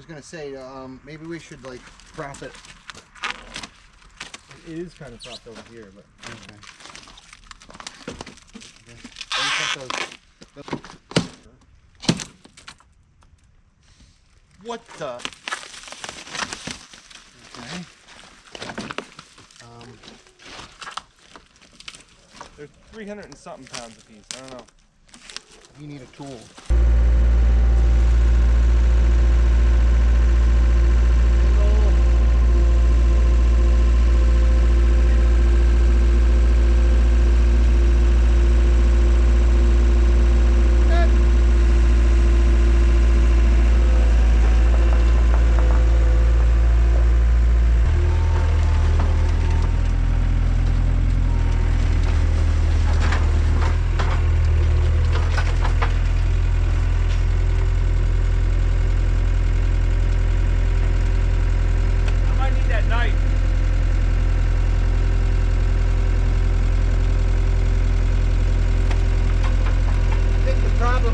gonna say, maybe we should like prop it. It is kind of propped over here, but Okay. What the? Okay. they're 300 and something pounds a piece. I don't know. You need a tool.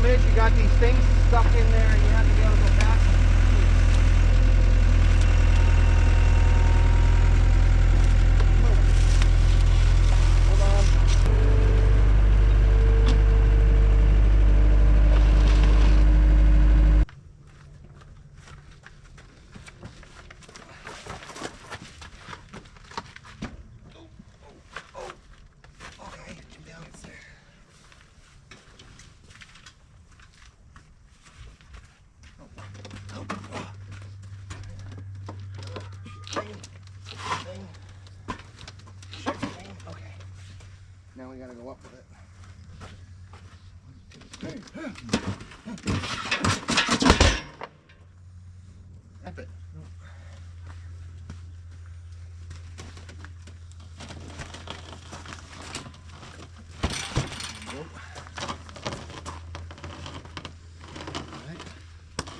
You got these things stuck in there and you have to be able to go back. Hold on. Okay, get you down there. Okay. Now we gotta go up with it. Wrap it.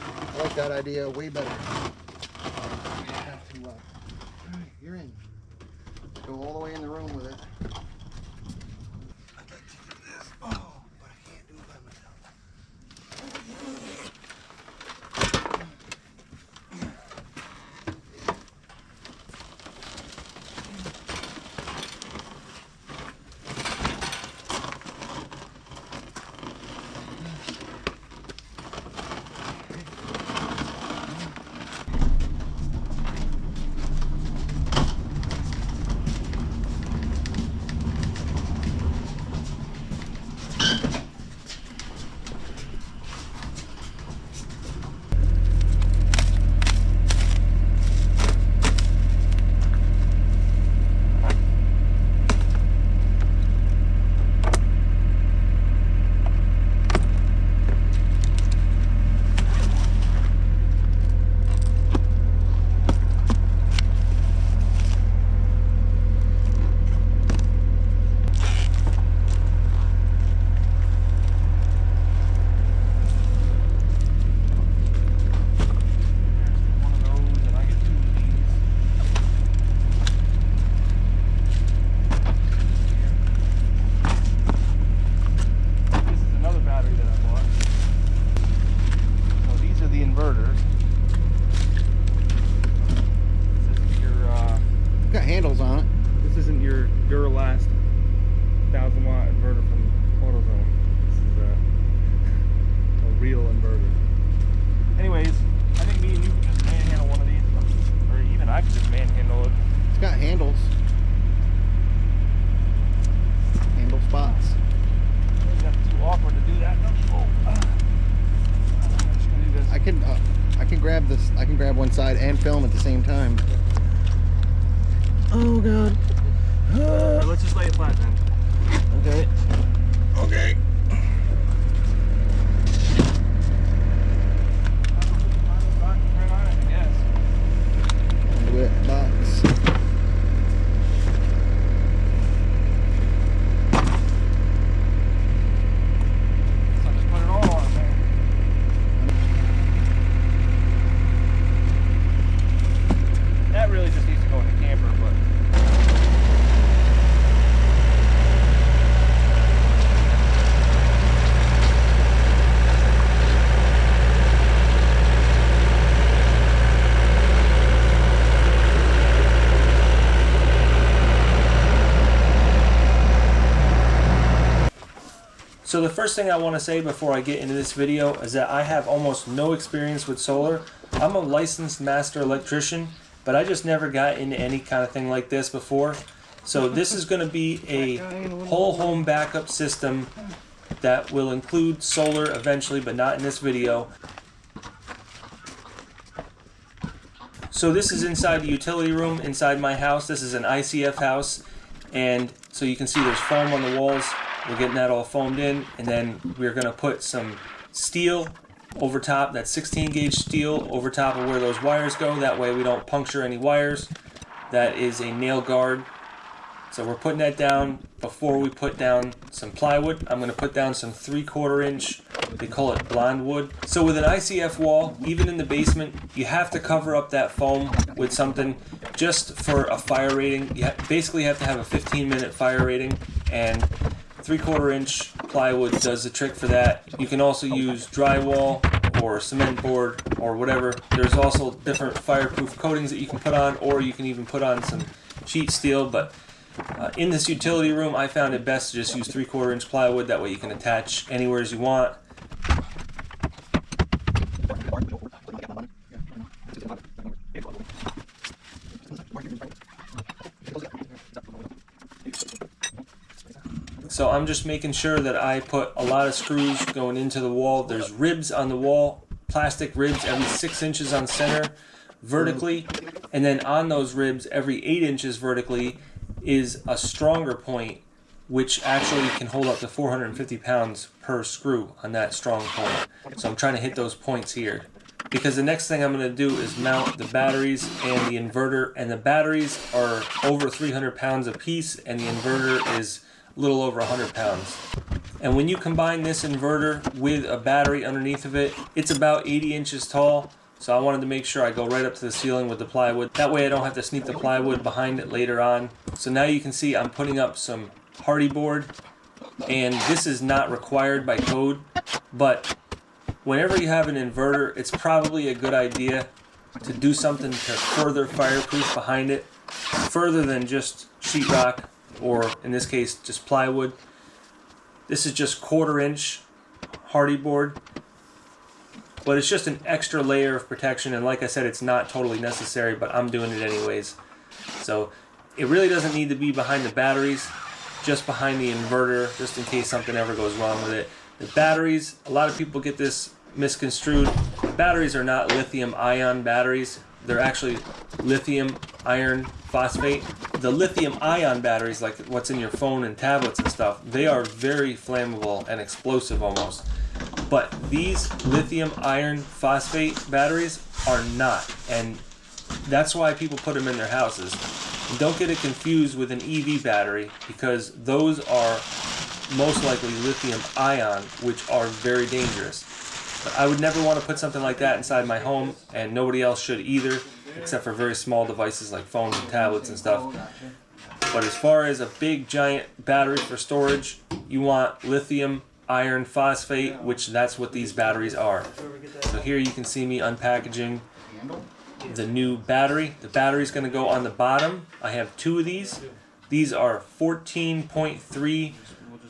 I like that idea way better. Alright, you're in. Go all the way in the room with it. I'd like to do this. Oh, but I can't do it by myself. Handles on it. This isn't your Duralast 1000-watt inverter from AutoZone. This is a real inverter. Anyways, I think me and you can just manhandle one of these, or even I could just manhandle it. It's got handles. Handle spots. It's not too awkward to do that. Oh. I'm just gonna do this. I can grab this. I can grab one side and film at the same time. Oh god. Let's just lay it flat then. Okay. Okay. Conduit box. So just put it all on there. That really just needs to go in the camper, but So the first thing I want to say before I get into this video is that I have almost no experience with solar. I'm a licensed master electrician, but I just never got into any kind of thing like this before. So this is going to be a whole home backup system that will include solar eventually, but not in this video. So this is inside the utility room inside my house. This is an ICF house, and so you can see there's foam on the walls. We're getting that all foamed in, and then we're going to put some steel over top, that 16 gauge steel over top of where those wires go. That way we don't puncture any wires. That is a nail guard. So we're putting that down before we put down some plywood. I'm going to put down some 3/4 inch, they call it blonde wood. So with an ICF wall, even in the basement, you have to cover up that foam with something just for a fire rating. You basically have to have a 15-minute fire rating, and 3/4 inch plywood does the trick for that. You can also use drywall or cement board or whatever. There's also different fireproof coatings that you can put on, or you can even put on some sheet steel, but in this utility room, I found it best to just use 3/4 inch plywood. That way you can attach anywhere as you want. So I'm just making sure that I put a lot of screws going into the wall. There's ribs on the wall, plastic ribs every 6 inches on center vertically, and then on those ribs every 8 inches vertically is a stronger point, which actually can hold up to 450 pounds per screw on that strong point. So I'm trying to hit those points here, because the next thing I'm going to do is mount the batteries and the inverter, and the batteries are over 300 pounds a piece, and the inverter is a little over 100 pounds. And when you combine this inverter with a battery underneath of it, it's about 80 inches tall. So I wanted to make sure I go right up to the ceiling with the plywood. That way I don't have to sneak the plywood behind it later on. So now you can see I'm putting up some hardy board, and this is not required by code, but whenever you have an inverter, it's probably a good idea to do something to further fireproof behind it, further than just sheetrock, or in this case just plywood. This is just 1/4 inch hardy board, but it's just an extra layer of protection, and like I said, it's not totally necessary, but I'm doing it anyways. So it really doesn't need to be behind the batteries, just behind the inverter, just in case something ever goes wrong with it. The batteries, a lot of people get this misconstrued. The batteries are not lithium ion batteries. They're actually lithium iron phosphate. The lithium ion batteries, like what's in your phone and tablets and stuff, they are very flammable and explosive almost. But these lithium iron phosphate batteries are not, and that's why people put them in their houses. And don't get it confused with an EV battery, because those are most likely lithium ion, which are very dangerous. But I would never want to put something like that inside my home, and nobody else should either, except for very small devices like phones and tablets and stuff. But as far as a big giant battery for storage, you want lithium iron phosphate, which that's what these batteries are. So here you can see me unpackaging the new battery. The battery's going to go on the bottom. I have 2 of these. These are 14.3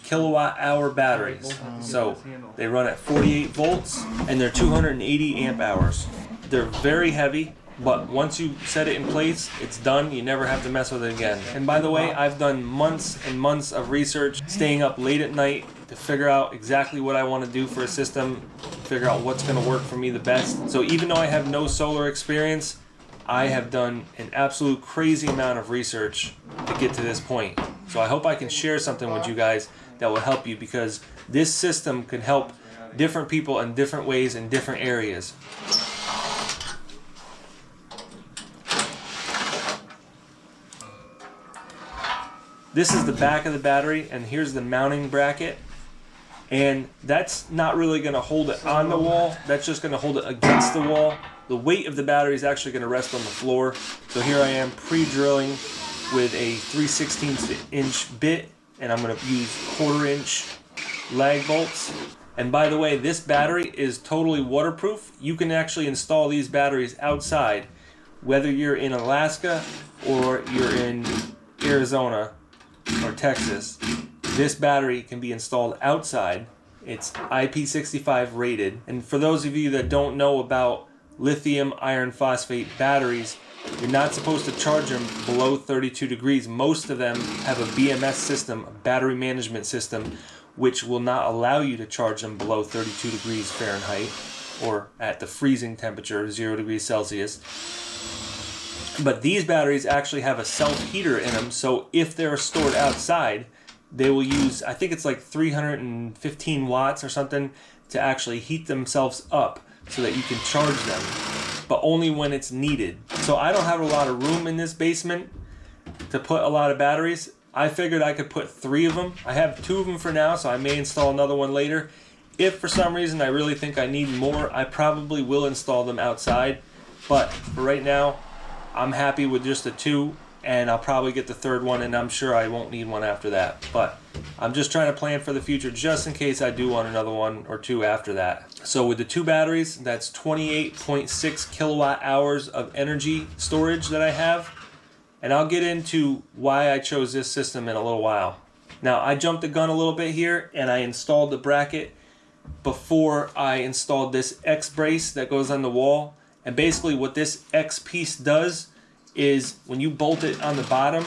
kilowatt hour batteries. So they run at 48 volts and they're 280 amp hours. They're very heavy, but once you set it in place, it's done. You never have to mess with it again. And by the way, I've done months and months of research, staying up late at night to figure out exactly what I want to do for a system, figure out what's going to work for me the best. So even though I have no solar experience, I have done an absolute crazy amount of research to get to this point. So I hope I can share something with you guys that will help you, because this system can help different people in different ways in different areas. This is the back of the battery, and here's the mounting bracket. And that's not really going to hold it on the wall, that's just going to hold it against the wall. The weight of the battery is actually going to rest on the floor. So here I am pre-drilling with a 3/16 inch bit, and I'm going to use 1/4 inch lag bolts. And by the way, this battery is totally waterproof. You can actually install these batteries outside, whether you're in Alaska or you're in Arizona or Texas. This battery can be installed outside, It's IP65 rated. And for those of you that don't know about lithium iron phosphate batteries, you're not supposed to charge them below 32 degrees. Most of them have a BMS system, a battery management system, which will not allow you to charge them below 32 degrees Fahrenheit or at the freezing temperature, 0 degrees Celsius. But these batteries actually have a self-heater in them, so if they're stored outside, they will use, I think it's like 315 watts or something, to actually heat themselves up so that you can charge them, but only when it's needed. So I don't have a lot of room in this basement to put a lot of batteries. I figured I could put 3 of them. I have 2 of them for now, so I may install another one later. If for some reason I really think I need more, I probably will install them outside. But for right now, I'm happy with just the 2, and I'll probably get the 3rd one, and I'm sure I won't need one after that. But I'm just trying to plan for the future just in case I do want another 1 or 2 after that. So with the 2 batteries, that's 28.6 kilowatt hours of energy storage that I have. And I'll get into why I chose this system in a little while. Now, I jumped the gun a little bit here, and I installed the bracket before I installed this X brace that goes on the wall. And basically what this X piece does is when you bolt it on the bottom,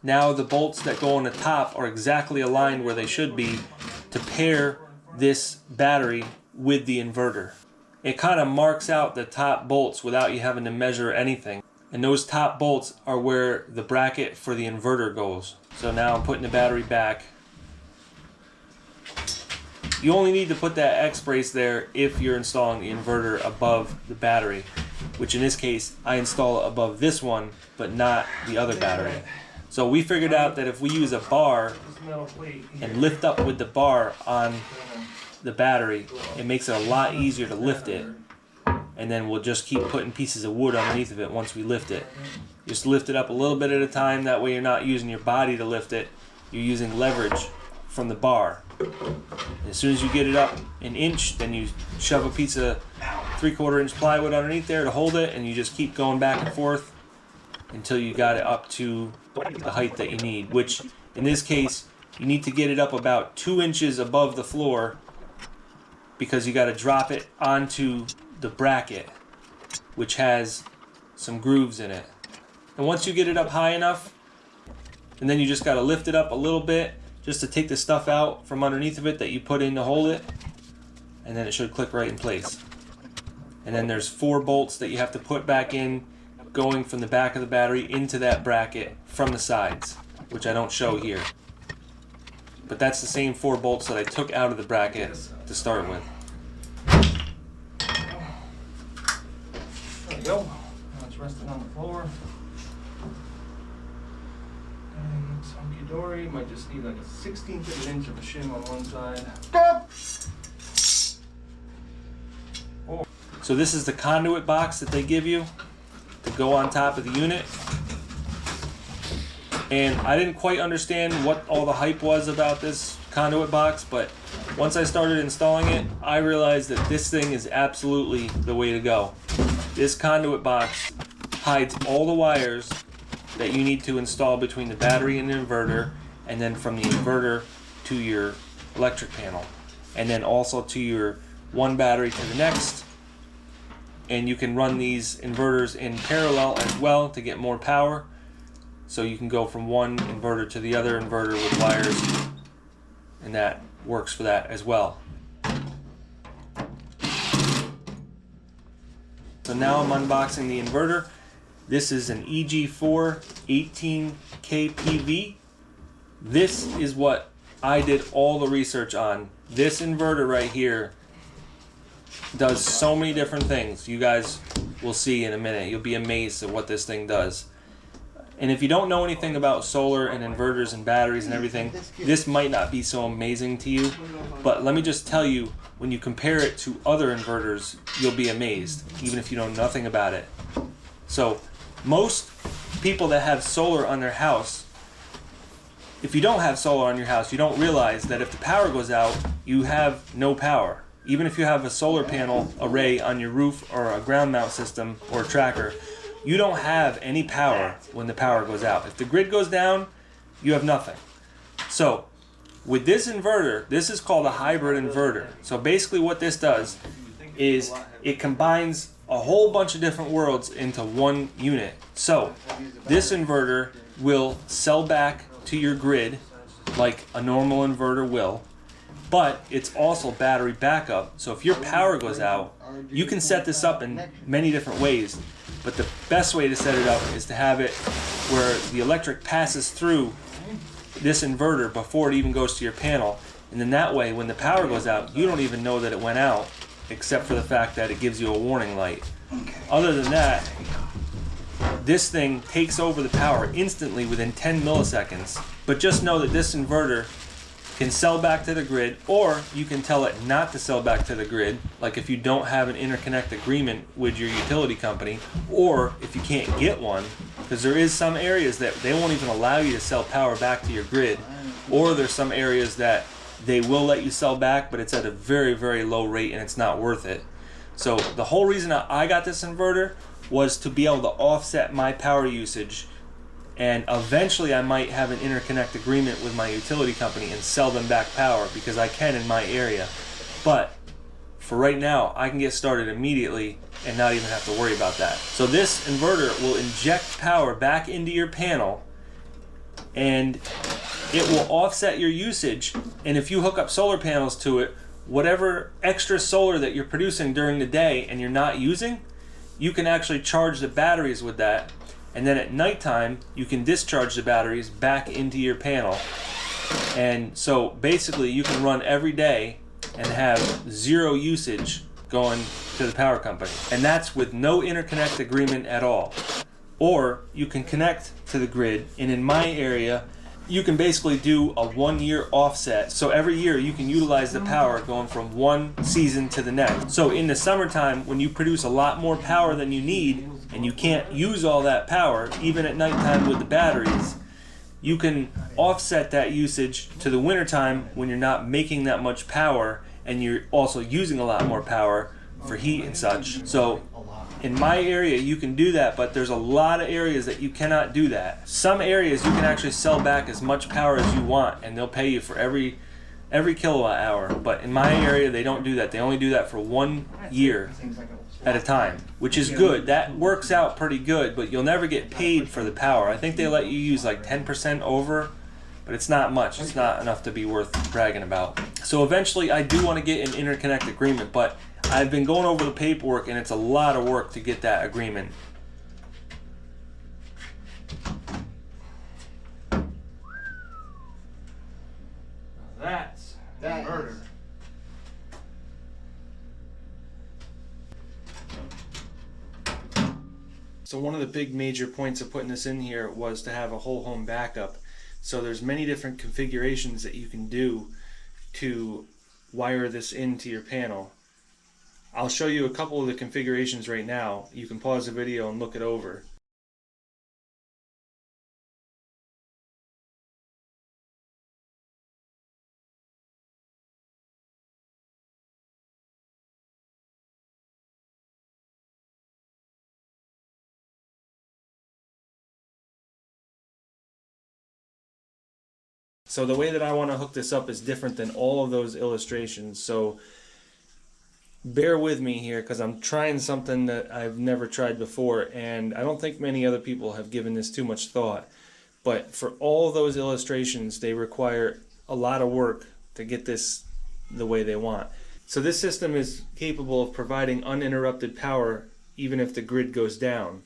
now the bolts that go on the top are exactly aligned where they should be to pair this battery with the inverter. It kind of marks out the top bolts without you having to measure anything. And those top bolts are where the bracket for the inverter goes. So now I'm putting the battery back. You only need to put that X brace there if you're installing the inverter above the battery, which in this case I install it above this one but not the other battery. So we figured out that if we use a bar and lift up with the bar on the battery, it makes it a lot easier to lift it. And then we'll just keep putting pieces of wood underneath of it once we lift it. Just lift it up a little bit at a time, that way you're not using your body to lift it, you're using leverage from the bar. As soon as you get it up an inch, then you shove a piece of 3/4 inch plywood underneath there to hold it, and you just keep going back and forth until you got it up to the height that you need, which in this case you need to get it up about 2 inches above the floor, because you got to drop it onto the bracket, which has some grooves in it. And once you get it up high enough, and then you just got to lift it up a little bit just to take the stuff out from underneath of it that you put in to hold it, and then it should click right in place. And then there's 4 bolts that you have to put back in, going from the back of the battery into that bracket from the sides, which I don't show here. But that's the same 4 bolts that I took out of the bracket to start with. There we go. Now it's resting on the floor. And it's hunky-dory. Might just need like a 1/16 of an inch of a shim on one side. Oh. So this is the conduit box that they give you to go on top of the unit. And I didn't quite understand what all the hype was about this conduit box, but once I started installing it, I realized that this thing is absolutely the way to go. This conduit box hides all the wires that you need to install between the battery and the inverter, and then from the inverter to your electric panel, and then also to your one battery to the next. And you can run these inverters in parallel as well to get more power. So you can go from one inverter to the other inverter with wires, and that works for that as well. So now I'm unboxing the inverter. This is an EG4 18K PV. This is what I did all the research on. This inverter right here does so many different things. You guys will see in a minute. You'll be amazed at what this thing does. And if you don't know anything about solar and inverters and batteries and everything, this might not be so amazing to you. But let me just tell you, when you compare it to other inverters, you'll be amazed, even if you know nothing about it. So most people that have solar on their house, if you don't have solar on your house, you don't realize that if the power goes out, you have no power. Even if you have a solar panel array on your roof or a ground mount system or a tracker, you don't have any power when the power goes out. If the grid goes down, you have nothing. So With this inverter, this is called a hybrid inverter. So basically what this does is it combines a whole bunch of different worlds into one unit. So this inverter will sell back to your grid like a normal inverter will, but it's also battery backup. So if your power goes out, you can set this up in many different ways, but the best way to set it up is to have it where the electric passes through this inverter before it even goes to your panel, and then that way when the power goes out, you don't even know that it went out, except for the fact that it gives you a warning light. Other than that, this thing takes over the power instantly within 10 milliseconds. But just know that this inverter can sell back to the grid, or you can tell it not to sell back to the grid, like if you don't have an interconnect agreement with your utility company, or if you can't get one, because there is some areas that they won't even allow you to sell power back to your grid, or there's some areas that they will let you sell back, but it's at a very, very low rate and it's not worth it. So the whole reason I got this inverter was to be able to offset my power usage, and eventually I might have an interconnect agreement with my utility company and sell them back power, because I can in my area. But for right now, I can get started immediately and not even have to worry about that. So this inverter will inject power back into your panel, and it will offset your usage. And if you hook up solar panels to it, whatever extra solar that you're producing during the day and you're not using, you can actually charge the batteries with that, and then at nighttime you can discharge the batteries back into your panel. And so basically you can run every day and have zero usage going to the power company, and that's with no interconnect agreement at all. Or you can connect to the grid, and in my area you can basically do a 1 year offset. So every year you can utilize the power going from one season to the next. So in the summertime, when you produce a lot more power than you need and you can't use all that power, even at nighttime with the batteries, you can offset that usage to the wintertime when you're not making that much power and you're also using a lot more power for heat and such. So in my area you can do that, but there's a lot of areas that you cannot do that. Some areas you can actually sell back as much power as you want and they'll pay you for every kilowatt hour, but in my area they don't do that. They only do that for 1 year at a time, which is good. That works out pretty good, but you'll never get paid for the power. I think they let you use like 10% over, but it's not much. It's not enough to be worth bragging about. So eventually I do want to get an interconnect agreement, but I've been going over the paperwork and it's a lot of work to get that agreement. That's inverter. So one of the big major points of putting this in here was to have a whole home backup. So there's many different configurations that you can do to wire this into your panel. I'll show you a couple of the configurations right now. You can pause the video and look it over. So the way that I want to hook this up is different than all of those illustrations. So bear with me here because I'm trying something that I've never tried before, and I don't think many other people have given this too much thought. But for all those illustrations, they require a lot of work to get this the way they want. So this system is capable of providing uninterrupted power even if the grid goes down.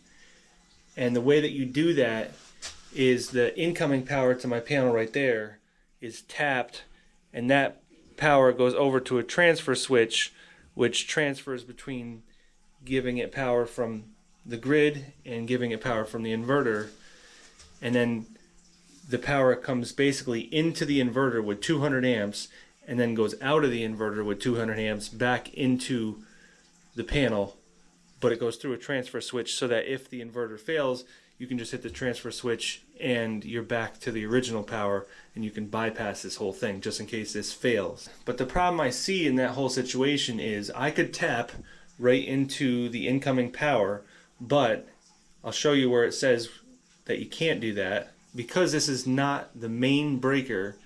And the way that you do that is the incoming power to my panel right there is tapped, and that power goes over to a transfer switch, which transfers between giving it power from the grid and giving it power from the inverter. And then the power comes basically into the inverter with 200 amps and then goes out of the inverter with 200 amps back into the panel, but it goes through a transfer switch so that if the inverter fails, you can just hit the transfer switch and you're back to the original power, and you can bypass this whole thing just in case this fails. But the problem I see in that whole situation is I could tap right into the incoming power, but I'll show you where it says that you can't do that. Because this is not the main breaker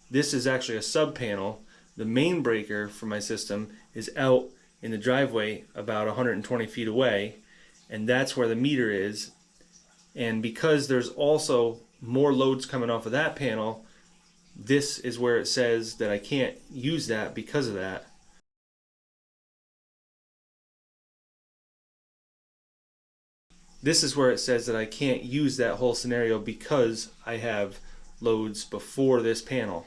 this is actually a sub panel. The main breaker for my system is out in the driveway about 120 feet away, and that's where the meter is. And because there's also more loads coming off of that panel, this is where it says that I can't use that because of that. This is where it says that I can't use that whole scenario because I have loads before this panel.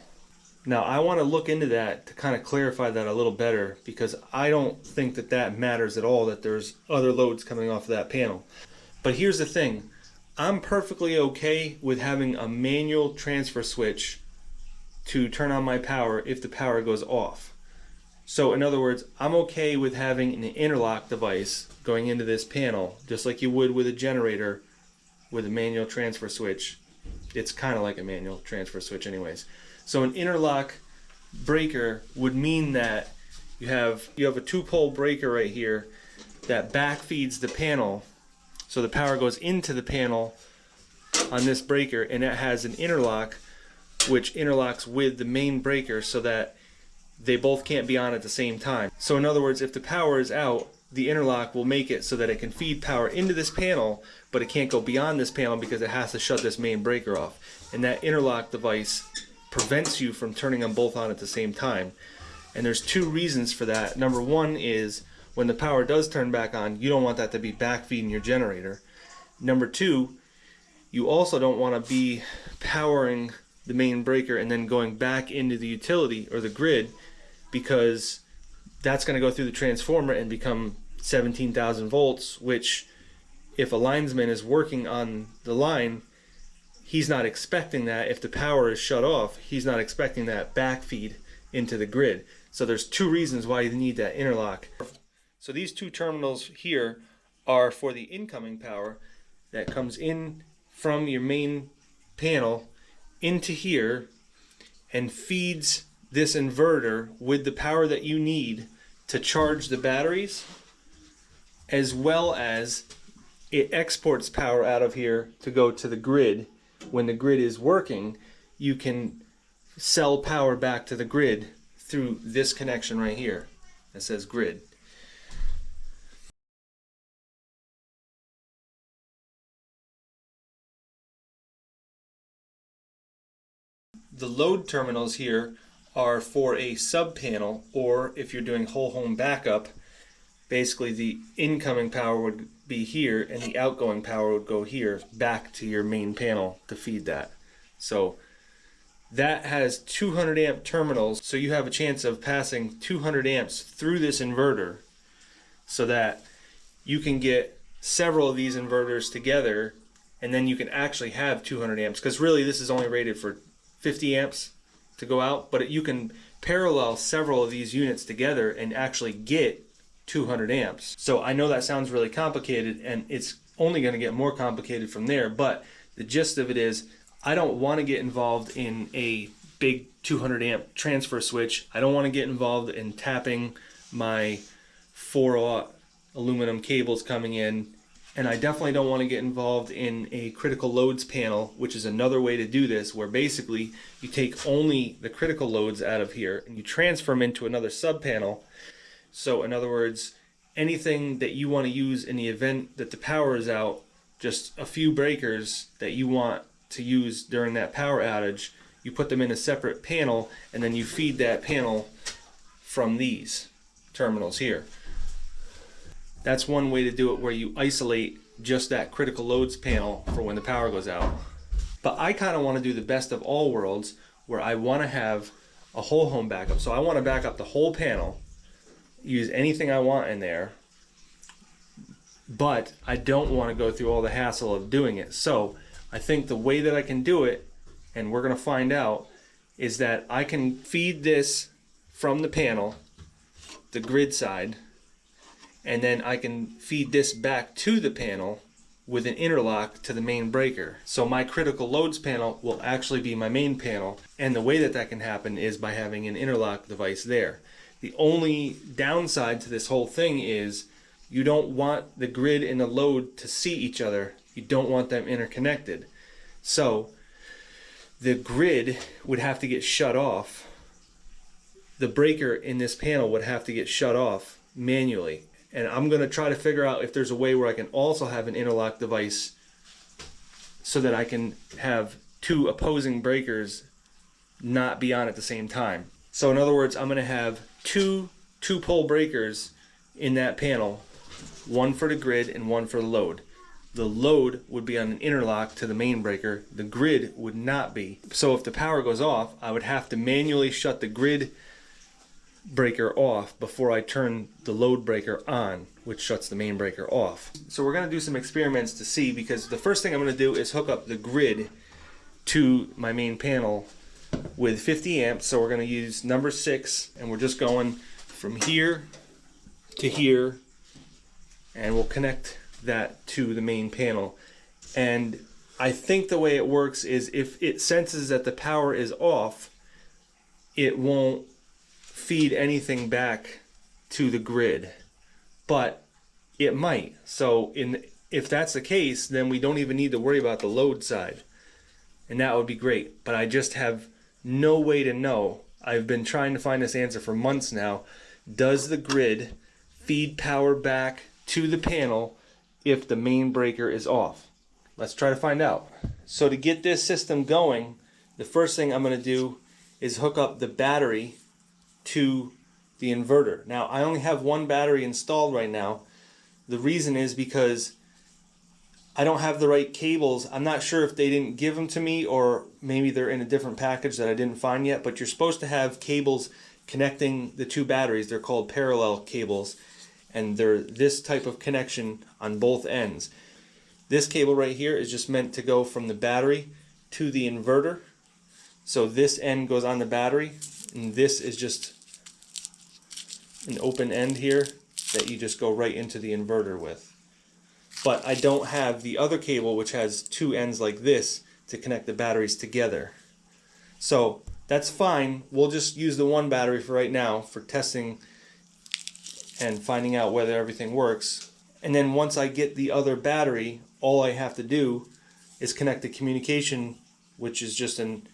Now I want to look into that to kind of clarify that a little better, because I don't think that that matters at all, that there's other loads coming off of that panel. But here's the thing, I'm perfectly okay with having a manual transfer switch to turn on my power if the power goes off. So in other words, I'm okay with having an interlock device going into this panel, just like you would with a generator with a manual transfer switch. It's kind of like a manual transfer switch anyways. So an interlock breaker would mean that you have a 2-pole breaker right here that backfeeds the panel, so the power goes into the panel on this breaker, and it has an interlock which interlocks with the main breaker so that they both can't be on at the same time. So in other words, if the power is out, the interlock will make it so that it can feed power into this panel, but it can't go beyond this panel because it has to shut this main breaker off. And that interlock device prevents you from turning them both on at the same time. And there's 2 reasons for that. Number 1 is when the power does turn back on, you don't want that to be backfeeding your generator. Number 2, you also don't want to be powering the main breaker and then going back into the utility or the grid, because that's going to go through the transformer and become 17,000 volts, which if a linesman is working on the line, he's not expecting that. If the power is shut off, he's not expecting that backfeed into the grid. So there's 2 reasons why you need that interlock. So these 2 terminals here are for the incoming power that comes in from your main panel into here and feeds this inverter with the power that you need to charge the batteries, as well as it exports power out of here to go to the grid. When the grid is working, you can sell power back to the grid through this connection right here that says grid. The load terminals here are for a sub panel, or if you're doing whole home backup, basically the incoming power would be here and the outgoing power would go here back to your main panel to feed that. So that has 200 amp terminals, so you have a chance of passing 200 amps through this inverter, so that you can get several of these inverters together, and then you can actually have 200 amps, because really this is only rated for 50 amps to go out, but you can parallel several of these units together and actually get 200 amps. So I know that sounds really complicated, and it's only going to get more complicated from there, but the gist of it is I don't want to get involved in a big 200 amp transfer switch. I don't want to get involved in tapping my 4-aught aluminum cables coming in, and I definitely don't want to get involved in a critical loads panel, which is another way to do this, where basically you take only the critical loads out of here and you transfer them into another sub panel. So in other words, anything that you want to use in the event that the power is out, just a few breakers that you want to use during that power outage, you put them in a separate panel, and then you feed that panel from these terminals here. That's one way to do it, where you isolate just that critical loads panel for when the power goes out. But I kind of want to do the best of all worlds, where I want to have a whole home backup. So I want to back up the whole panel, use anything I want in there, but I don't want to go through all the hassle of doing it. So I think the way that I can do it, and we're going to find out, is that I can feed this from the panel, the grid side, and then I can feed this back to the panel with an interlock to the main breaker. So my critical loads panel will actually be my main panel, and the way that that can happen is by having an interlock device there. The only downside to this whole thing is you don't want the grid and the load to see each other. You don't want them interconnected. So the grid would have to get shut off. The breaker in this panel would have to get shut off manually. And I'm going to try to figure out if there's a way where I can also have an interlock device so that I can have two opposing breakers not be on at the same time. So in other words, I'm going to have two pole breakers in that panel, one for the grid and one for the load. The load would be on an interlock to the main breaker. The grid would not be. So if the power goes off, I would have to manually shut the grid breaker off before I turn the load breaker on, which shuts the main breaker off. So we're going to do some experiments to see, because the first thing I'm going to do is hook up the grid to my main panel with 50 amps. So we're going to use number 6, and we're just going from here to here, and we'll connect that to the main panel. And I think the way it works is if it senses that the power is off, it won't feed anything back to the grid, but it might. So if that's the case, then we don't even need to worry about the load side, and that would be great. But I just have no way to know. I've been trying to find this answer for months now. Does the grid feed power back to the panel if the main breaker is off? Let's try to find out. So to get this system going, the first thing I'm going to do is hook up the battery to the inverter. Now, I only have one battery installed right now. The reason is because I don't have the right cables. I'm not sure if they didn't give them to me, or maybe they're in a different package that I didn't find yet, but you're supposed to have cables connecting the two batteries. They're called parallel cables, and they're this type of connection on both ends. This cable right here is just meant to go from the battery to the inverter. So this end goes on the battery, and this is just an open end here that you just go right into the inverter with. But I don't have the other cable, which has two ends like this, to connect the batteries together. So that's fine. We'll just use the one battery for right now for testing and finding out whether everything works. And then once I get the other battery, all I have to do is connect the communication, which is just an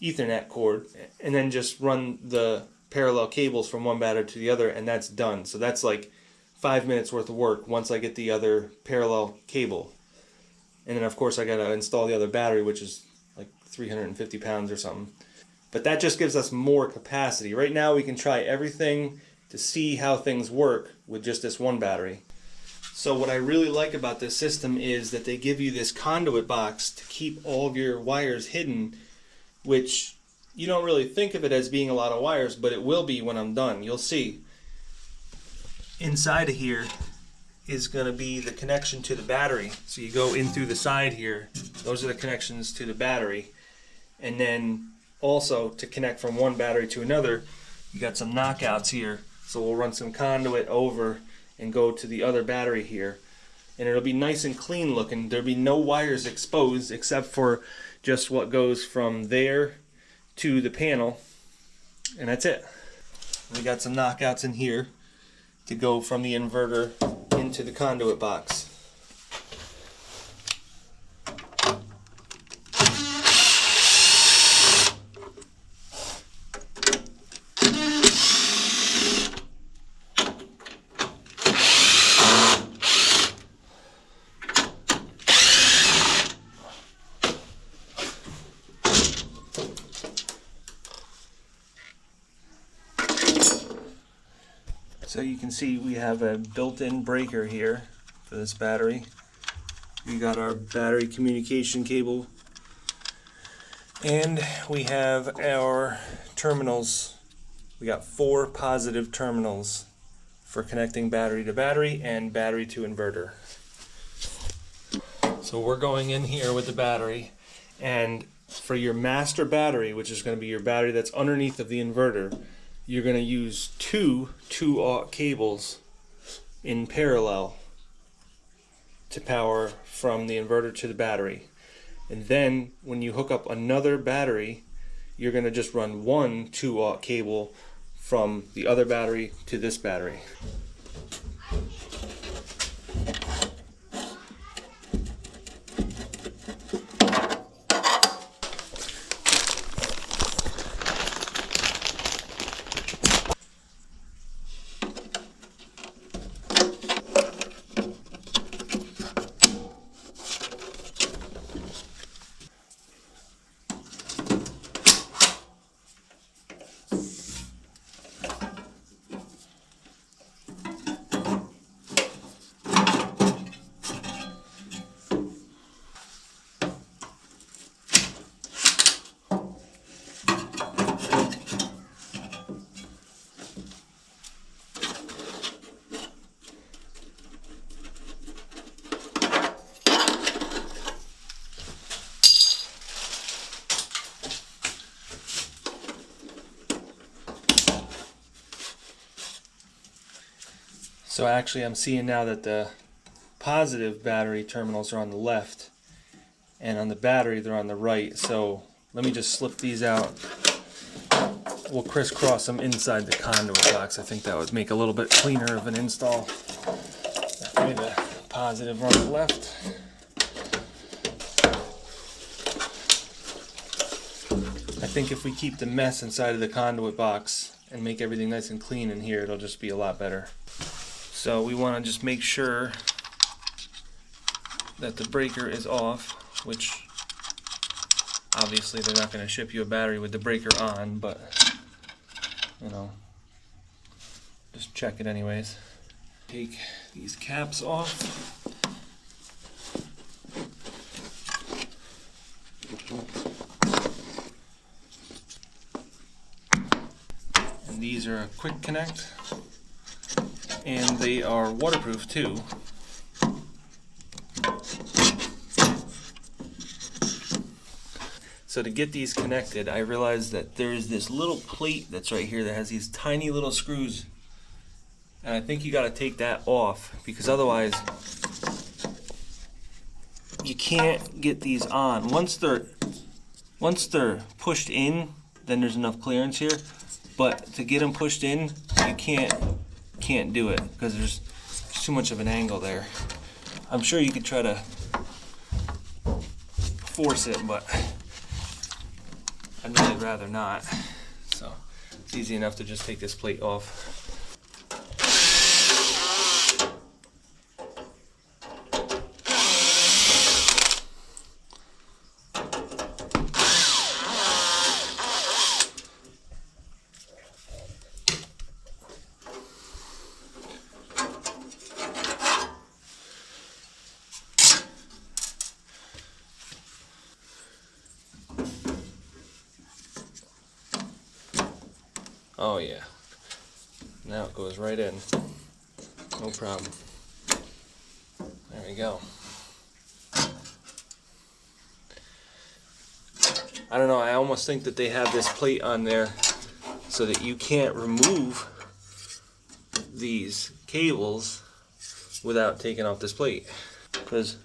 Ethernet cord, and then just run the parallel cables from one battery to the other, and that's done. So that's like 5 minutes worth of work once I get the other parallel cable. And then of course I gotta install the other battery, which is like 350 pounds or something. But that just gives us more capacity. Right now we can try everything to see how things work with just this one battery. So what I really like about this system is that they give you this conduit box to keep all of your wires hidden, which you don't really think of it as being a lot of wires, but it will be when I'm done. You'll see. Inside of here is going to be the connection to the battery. So you go in through the side here. Those are the connections to the battery. And then also to connect from one battery to another, you got some knockouts here. So we'll run some conduit over and go to the other battery here. And it'll be nice and clean looking. There'll be no wires exposed except for just what goes from there to the panel. And that's it. We got some knockouts in here to go from the inverter into the conduit box. So you can see we have a built-in breaker here for this battery. We got our battery communication cable, and we have our terminals. We got 4 positive terminals for connecting battery to battery and battery to inverter. So we're going in here with the battery, and for your master battery, which is going to be your battery that's underneath of the inverter, you're going to use two 2-aught cables in parallel to power from the inverter to the battery. And then when you hook up another battery, you're going to just run one 2-aught cable from the other battery to this battery. So actually I'm seeing now that the positive battery terminals are on the left and on the battery they're on the right. So let me just slip these out. We'll crisscross them inside the conduit box. I think that would make a little bit cleaner of an install. That way the positive on the left. I think if we keep the mess inside of the conduit box and make everything nice and clean in here, it'll just be a lot better. So we want to just make sure that the breaker is off, which obviously they're not going to ship you a battery with the breaker on, but you know, just check it anyways. Take these caps off. And these are a quick connect. And they are waterproof too. So to get these connected, I realized that there's this little plate that's right here that has these tiny little screws. And I think you got to take that off, because otherwise you can't get these on. Once they're pushed in, then there's enough clearance here. But to get them pushed in, you can't do it because there's too much of an angle there. I'm sure you could try to force it, but I'd really rather not. So it's easy enough to just take this plate off. Oh yeah, now it goes right in, no problem. There we go. I don't know, I almost think that they have this plate on there so that you can't remove these cables without taking off this plate. Because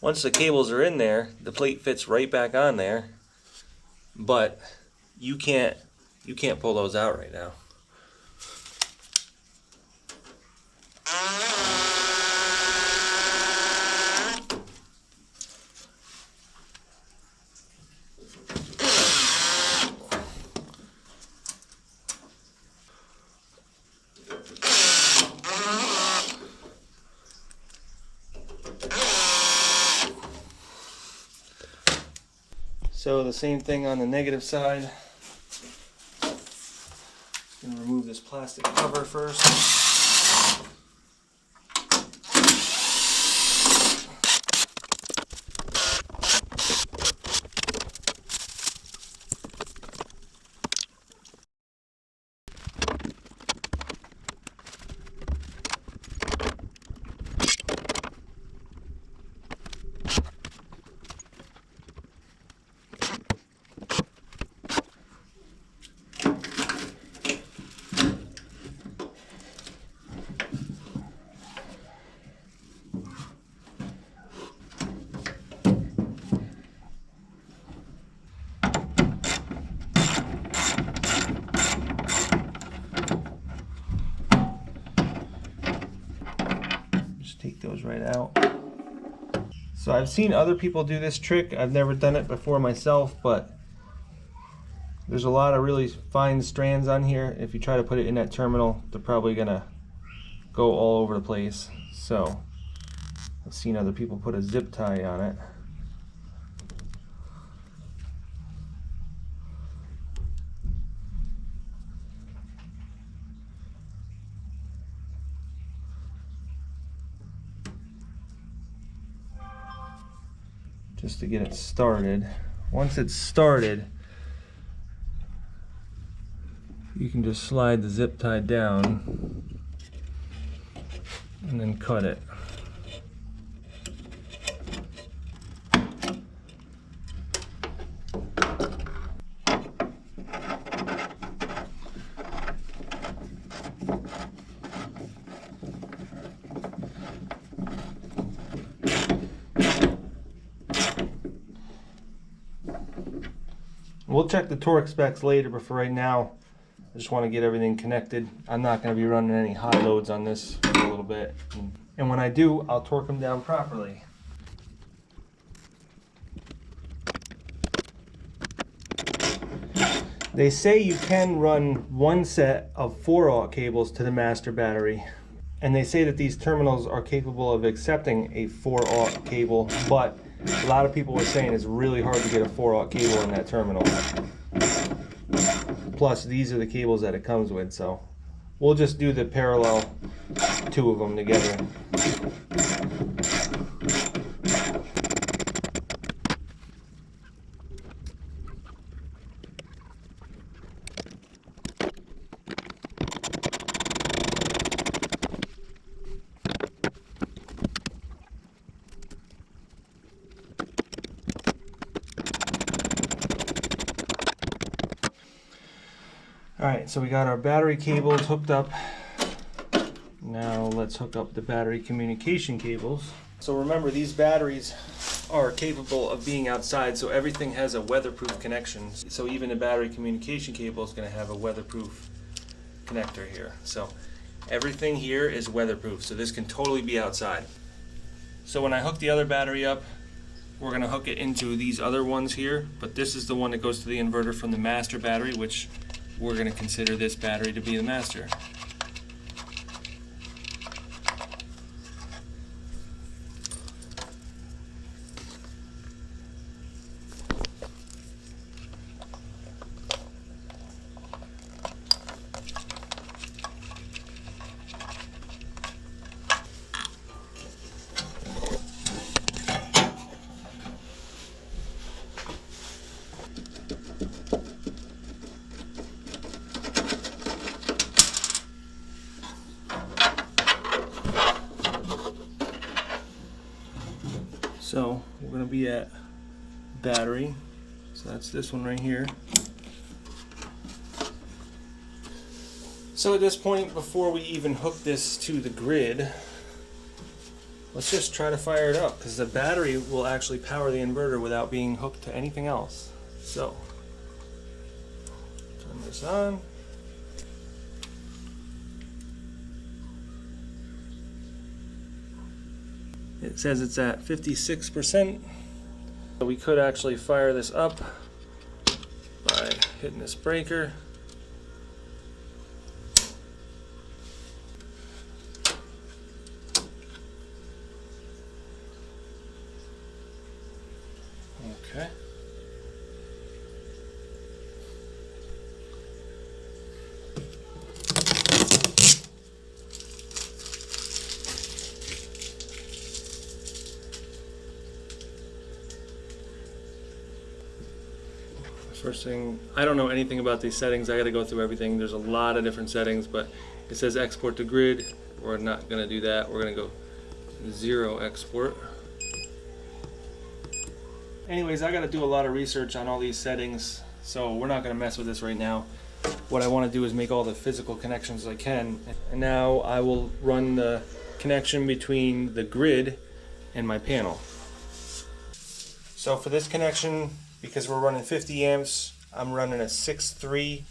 once the cables are in there, the plate fits right back on there, but you can't pull those out right now. So the same thing on the negative side. I'm gonna remove this plastic cover first. Take those right out. So I've seen other people do this trick. I've never done it before myself, but There's a lot of really fine strands on here. If you try to put it in that terminal, they're probably gonna go all over the place. So I've seen other people put a zip tie on it. Just to get it started. Once it's started, you can just slide the zip tie down and then cut it. We'll check the torque specs later, but for right now, I just want to get everything connected. I'm not going to be running any high loads on this for a little bit. And when I do, I'll torque them down properly. They say you can run one set of 4-aught cables to the master battery. And they say that these terminals are capable of accepting a 4-aught cable, but a lot of people were saying it's really hard to get a 4-aught cable in that terminal. Plus, these are the cables that it comes with, so we'll just do the parallel 2 of them together. Alright, so we got our battery cables hooked up. Now let's hook up the battery communication cables. So remember, these batteries are capable of being outside, so everything has a weatherproof connection. So even the battery communication cable is going to have a weatherproof connector here. So everything here is weatherproof, so this can totally be outside. So when I hook the other battery up, we're going to hook it into these other ones here, but this is the one that goes to the inverter from the master battery, which we're going to consider this battery to be the master. So we're going to be at battery, so that's this one right here. So at this point, before we even hook this to the grid, let's just try to fire it up, because the battery will actually power the inverter without being hooked to anything else. So turn this on. It says it's at 56%. So we could actually fire this up by hitting this breaker. Okay. First thing, I don't know anything about these settings. I got to go through everything. There's a lot of different settings, but it says export to grid. We're not going to do that. We're going to go 0 export. Anyways, I got to do a lot of research on all these settings, so we're not going to mess with this right now. What I want to do is make all the physical connections I can. And now I will run the connection between the grid and my panel. So for this connection, because we're running 50 amps, I'm running a 6.3.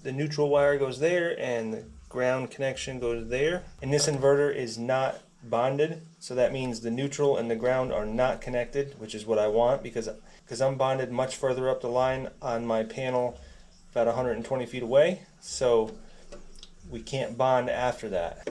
the neutral wire goes there and the ground connection goes there. And this inverter is not bonded, so that means the neutral and the ground are not connected, which is what I want, because I'm bonded much further up the line on my panel, about 120 feet away, so we can't bond after that.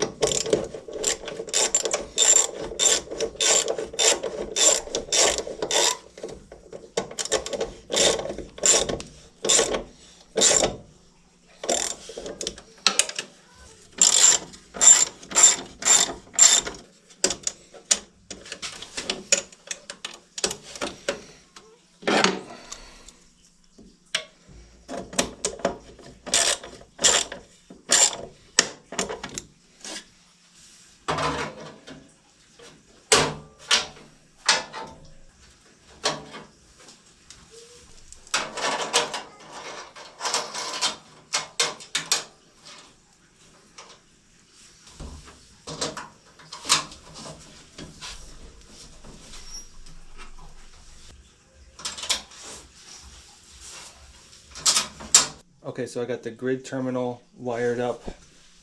Okay, so I got the grid terminal wired up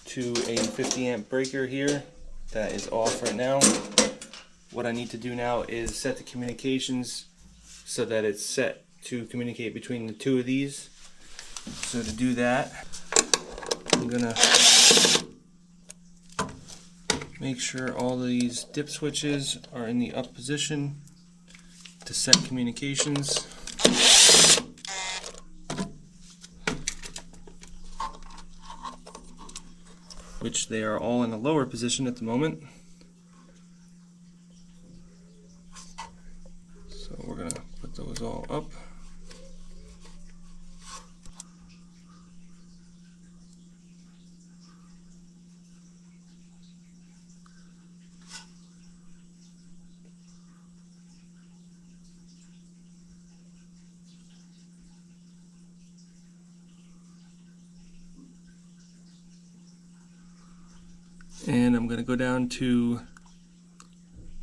to a 50 amp breaker here that is off right now. What I need to do now is set the communications so that it's set to communicate between the two of these. So to do that, I'm gonna make sure all of these dip switches are in the up position to set communications. Which they are all in the lower position at the moment. So we're gonna put those all up. And I'm going to go down to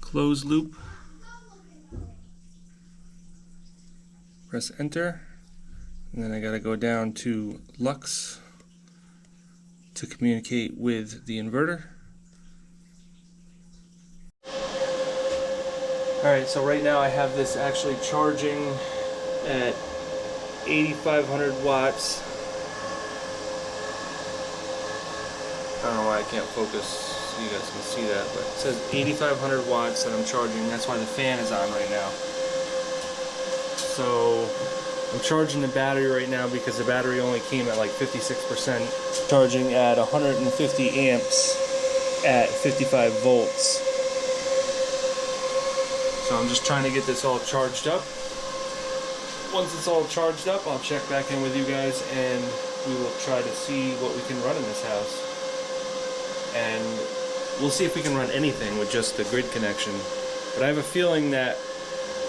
close loop, press enter, and then I got to go down to lux to communicate with the inverter. Alright, so right now I have this actually charging at 8,500 watts. I don't know why I can't focus so you guys can see that, but it says 8,500 watts that I'm charging. That's why the fan is on right now. So I'm charging the battery right now because the battery only came at like 56%. Charging at 150 amps at 55 volts. So I'm just trying to get this all charged up. Once it's all charged up, I'll check back in with you guys and we will try to see what we can run in this house. And we'll see if we can run anything with just the grid connection. But I have a feeling that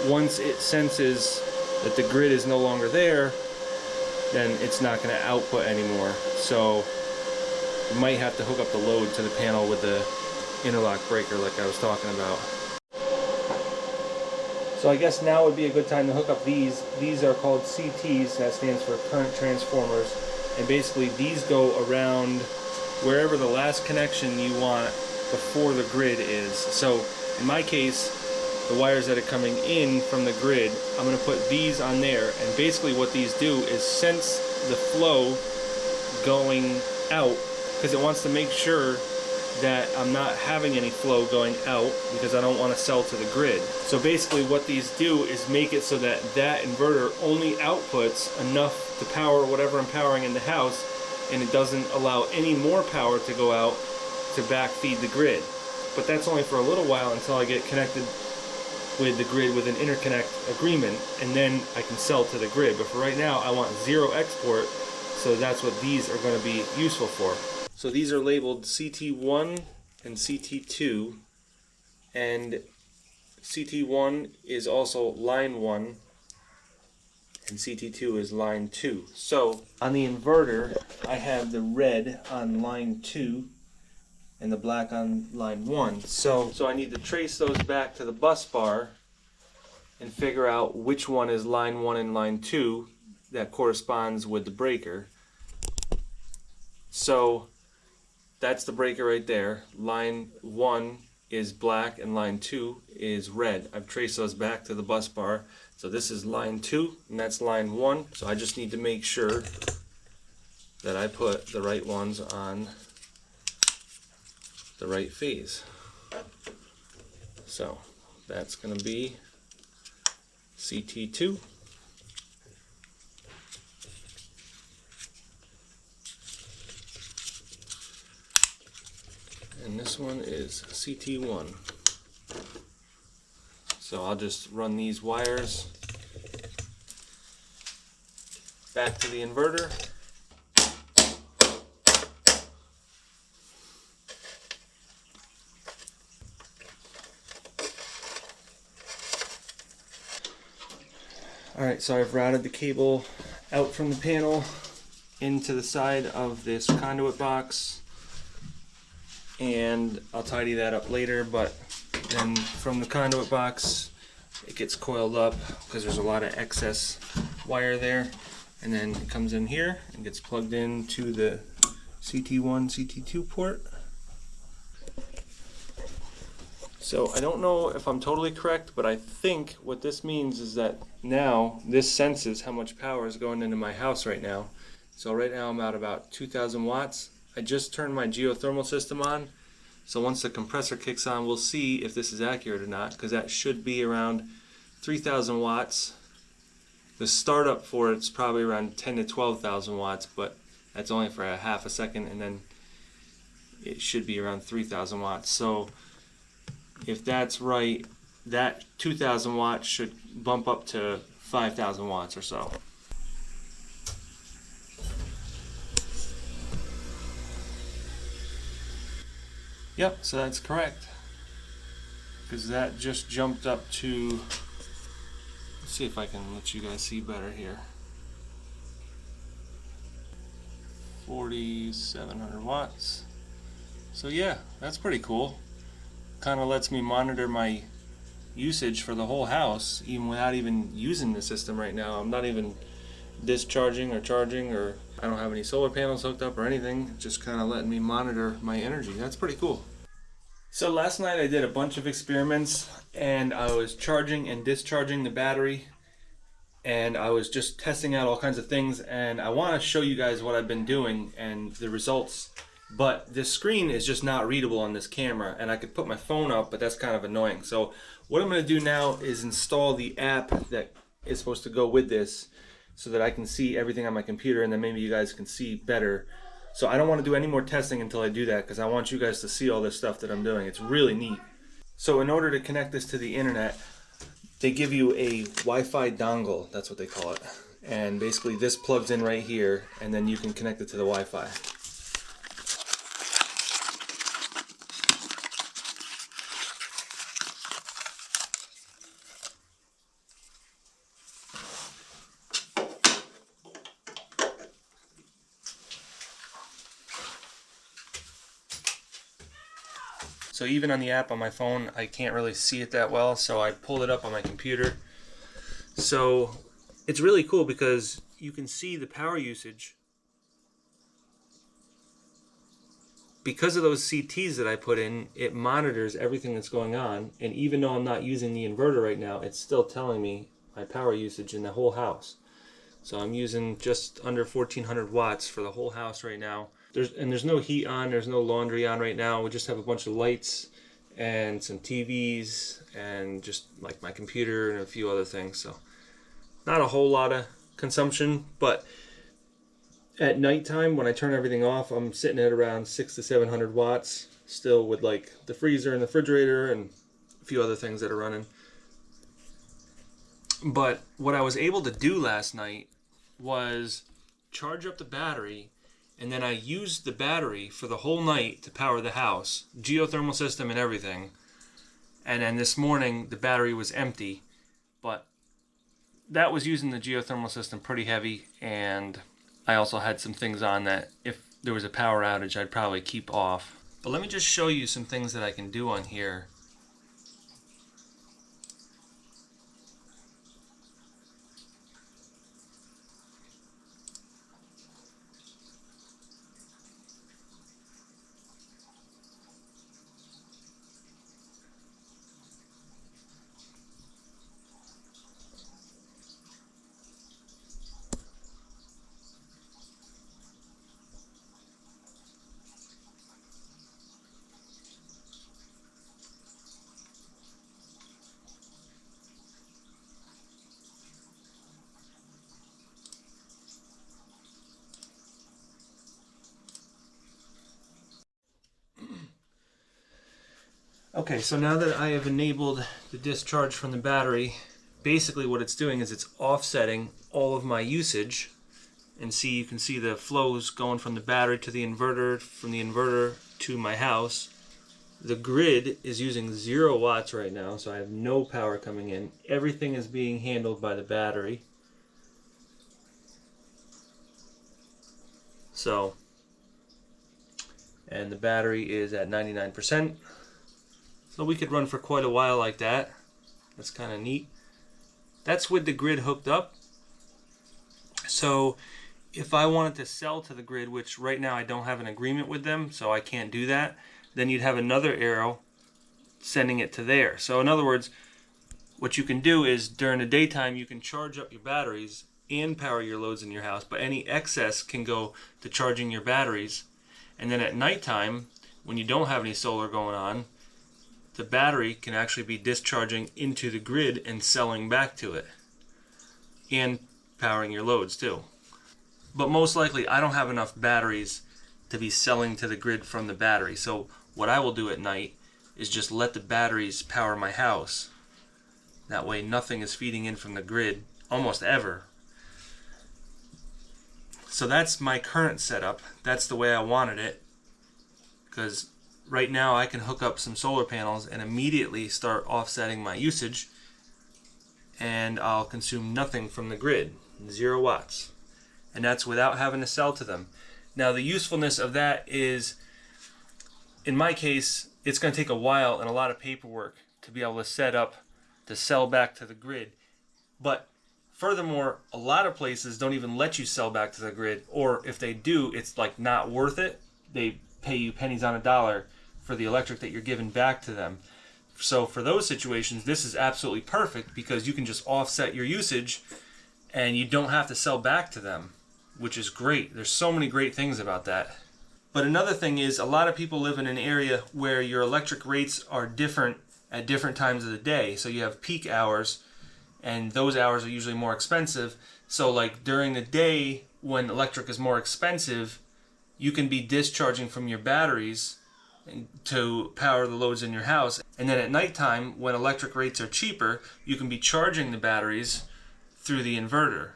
once it senses that the grid is no longer there, then it's not going to output anymore. So we might have to hook up the load to the panel with the interlock breaker like I was talking about. So I guess now would be a good time to hook up these. These are called CTs, that stands for current transformers. And basically these go around wherever the last connection you want before the grid is. So in my case, the wires that are coming in from the grid, I'm going to put these on there, and basically what these do is sense the flow going out, because it wants to make sure that I'm not having any flow going out because I don't want to sell to the grid. So basically what these do is make it so that that inverter only outputs enough to power whatever I'm powering in the house, and it doesn't allow any more power to go out to backfeed the grid. But that's only for a little while until I get connected with the grid with an interconnect agreement, and then I can sell to the grid. But for right now I want zero export, so that's what these are going to be useful for. So these are labeled CT1 and CT2, and CT1 is also line 1 and CT2 is line 2. So on the inverter I have the red on line 2 and the black on line 1. So I need to trace those back to the bus bar and figure out which one is line 1 and line 2 that corresponds with the breaker. So that's the breaker right there. Line 1 is black and line 2 is red. I've traced those back to the bus bar. So this is line 2 and that's line 1. So I just need to make sure that I put the right ones on the right phase. So that's going to be CT2. And this one is CT1. So I'll just run these wires back to the inverter. Alright, so I've routed the cable out from the panel into the side of this conduit box, and I'll tidy that up later, but then from the conduit box it gets coiled up because there's a lot of excess wire there, and then it comes in here and gets plugged into the CT1, CT2 port. So I don't know if I'm totally correct, but I think what this means is that now this senses how much power is going into my house right now. So right now I'm at about 2,000 watts. I just turned my geothermal system on. So once the compressor kicks on, we'll see if this is accurate or not, because that should be around 3,000 watts. The startup for it's probably around 10 to 12,000 watts, but that's only for a half a second, and then it should be around 3,000 watts. So if that's right, that 2,000 watts should bump up to 5,000 watts or so. Yep, so that's correct. Because that just jumped up to, let's see if I can let you guys see better here. 4,700 watts. So yeah, that's pretty cool. Kind of lets me monitor my usage for the whole house even without even using the system right now. I'm not even discharging or charging, or I don't have any solar panels hooked up or anything. Just kind of letting me monitor my energy. That's pretty cool. So last night I did a bunch of experiments, and I was charging and discharging the battery, and I was just testing out all kinds of things, and I want to show you guys what I've been doing and the results. But this screen is just not readable on this camera, and I could put my phone up, but that's kind of annoying. So what I'm going to do now is install the app that is supposed to go with this so that I can see everything on my computer, and then maybe you guys can see better. So I don't want to do any more testing until I do that, because I want you guys to see all this stuff that I'm doing. It's really neat. So in order to connect this to the internet, they give you a Wi-Fi dongle, that's what they call it. And basically this plugs in right here, and then you can connect it to the Wi-Fi. So even on the app on my phone, I can't really see it that well, so I pulled it up on my computer. So it's really cool because you can see the power usage. Because of those CTs that I put in, it monitors everything that's going on, and even though I'm not using the inverter right now, it's still telling me my power usage in the whole house. So I'm using just under 1,400 watts for the whole house right now. There's no heat on, there's no laundry on right now. We just have a bunch of lights and some TVs and just like my computer and a few other things. So not a whole lot of consumption, but at nighttime when I turn everything off, I'm sitting at around 600 to 700 watts still, with like the freezer and the refrigerator and a few other things that are running. But what I was able to do last night was charge up the battery, and then I used the battery for the whole night to power the house, geothermal system and everything. And then this morning the battery was empty, but that was using the geothermal system pretty heavy, and I also had some things on that if there was a power outage I'd probably keep off. But let me just show you some things that I can do on here. Okay, so now that I have enabled the discharge from the battery, basically what it's doing is it's offsetting all of my usage. And see, you can see the flows going from the battery to the inverter, from the inverter to my house. The grid is using 0 watts right now, so I have no power coming in. Everything is being handled by the battery. So, and the battery is at 99%. So we could run for quite a while like that. That's kind of neat. That's with the grid hooked up. So if I wanted to sell to the grid, which right now I don't have an agreement with them, so I can't do that, then you'd have another arrow sending it to there. So in other words, what you can do is during the daytime you can charge up your batteries and power your loads in your house, but any excess can go to charging your batteries. And then at nighttime, when you don't have any solar going on, the battery can actually be discharging into the grid and selling back to it, and powering your loads too. But most likely I don't have enough batteries to be selling to the grid from the battery. So what I will do at night is just let the batteries power my house. That way nothing is feeding in from the grid almost ever. So that's my current setup. That's the way I wanted it, because right now I can hook up some solar panels and immediately start offsetting my usage, and I'll consume nothing from the grid, 0 watts. And that's without having to sell to them. Now the usefulness of that is, in my case, it's going to take a while and a lot of paperwork to be able to set up to sell back to the grid. But furthermore, a lot of places don't even let you sell back to the grid, or if they do, it's like not worth it. They pay you pennies on a dollar for the electric that you're giving back to them. So for those situations, this is absolutely perfect, because you can just offset your usage and you don't have to sell back to them, which is great. There's so many great things about that. But another thing is, a lot of people live in an area where your electric rates are different at different times of the day. So you have peak hours, and those hours are usually more expensive. So like during the day when electric is more expensive, you can be discharging from your batteries to power the loads in your house. And then at nighttime, when electric rates are cheaper, you can be charging the batteries through the inverter.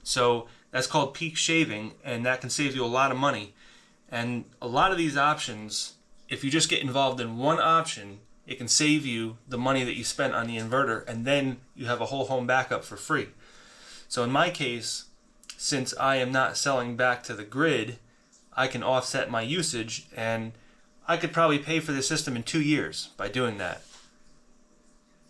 So that's called peak shaving, and that can save you a lot of money. And a lot of these options, if you just get involved in one option, it can save you the money that you spent on the inverter, and then you have a whole home backup for free. So in my case, since I am not selling back to the grid, I can offset my usage, and I could probably pay for the system in 2 years by doing that,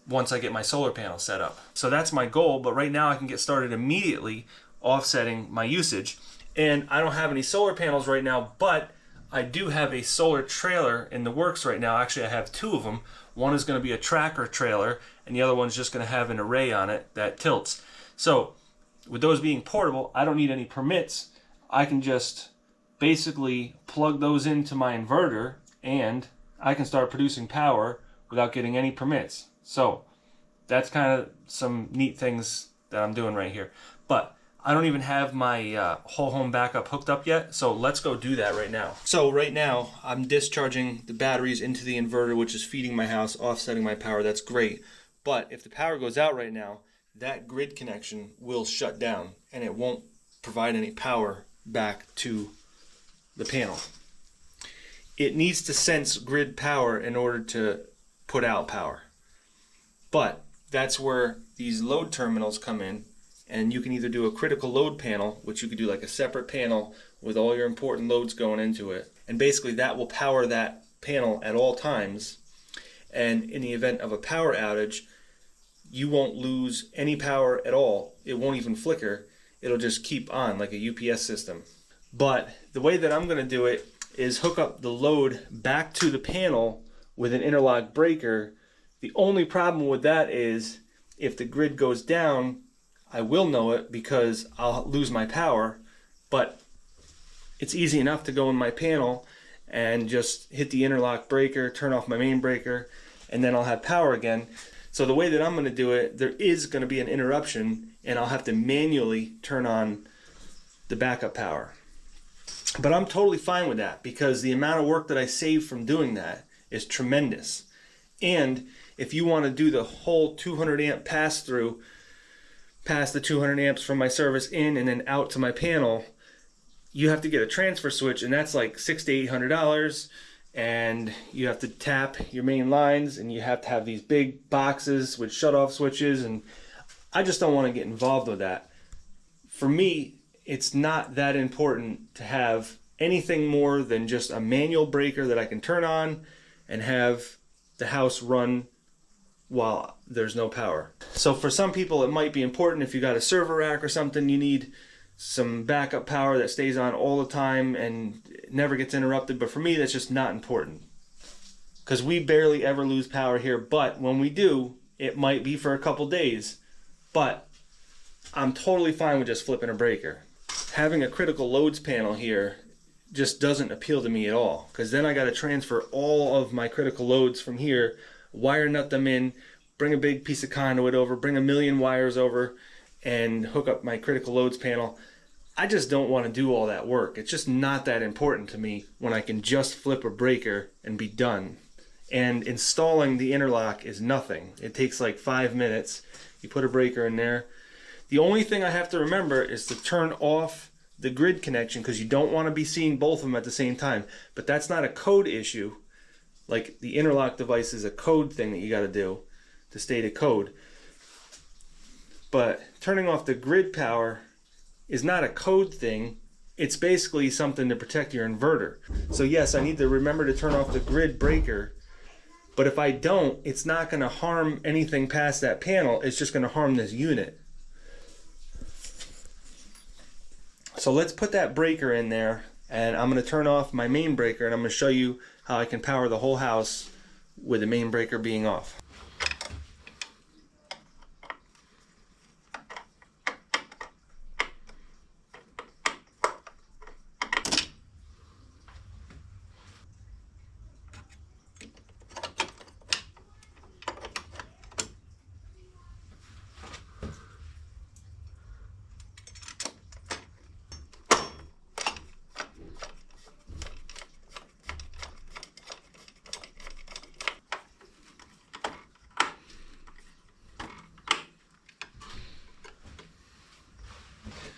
once I get my solar panel set up. So that's my goal, but right now I can get started immediately offsetting my usage. And I don't have any solar panels right now, but I do have a solar trailer in the works right now. Actually, I have 2 of them. One is going to be a tracker trailer, and the other one's just going to have an array on it that tilts. So with those being portable, I don't need any permits. I can just basically plug those into my inverter, and I can start producing power without getting any permits. So that's kind of some neat things that I'm doing right here. But I don't even have my whole home backup hooked up yet, so let's go do that right now. So right now, I'm discharging the batteries into the inverter, which is feeding my house, offsetting my power. That's great. But if the power goes out right now, that grid connection will shut down, and it won't provide any power back to the panel. It needs to sense grid power in order to put out power. But that's where these load terminals come in, and you can either do a critical load panel, which you could do like a separate panel with all your important loads going into it, and basically that will power that panel at all times, and in the event of a power outage, you won't lose any power at all. It won't even flicker. It'll just keep on like a UPS system. But the way that I'm going to do it is hook up the load back to the panel with an interlock breaker. The only problem with that is if the grid goes down, I will know it because I'll lose my power, but it's easy enough to go in my panel and just hit the interlock breaker, turn off my main breaker, and then I'll have power again. So the way that I'm going to do it, there is going to be an interruption, and I'll have to manually turn on the backup power. But I'm totally fine with that because the amount of work that I save from doing that is tremendous. And if you want to do the whole 200 amp pass through, pass the 200 amps from my service in and then out to my panel, you have to get a transfer switch, and that's like $600 to $800. And you have to tap your main lines, and you have to have these big boxes with shut-off switches, and I just don't want to get involved with that. For me, it's not that important to have anything more than just a manual breaker that I can turn on and have the house run while there's no power. So for some people it might be important. If you got a server rack or something, you need some backup power that stays on all the time and never gets interrupted. But for me, that's just not important, because we barely ever lose power here. But when we do, it might be for a couple days. But I'm totally fine with just flipping a breaker. Having a critical loads panel here just doesn't appeal to me at all, because then I got to transfer all of my critical loads from here, wire nut them in, bring a big piece of conduit over, bring a million wires over, and hook up my critical loads panel. I just don't want to do all that work. It's just not that important to me when I can just flip a breaker and be done. And installing the interlock is nothing. It takes like 5 minutes. You put a breaker in there. The only thing I have to remember is to turn off the grid connection, because you don't want to be seeing both of them at the same time. But that's not a code issue. Like, the interlock device is a code thing that you got to do to state a code. But turning off the grid power is not a code thing. It's basically something to protect your inverter. So yes, I need to remember to turn off the grid breaker. But if I don't, it's not going to harm anything past that panel. It's just going to harm this unit. So let's put that breaker in there, and I'm going to turn off my main breaker, and I'm going to show you how I can power the whole house with the main breaker being off.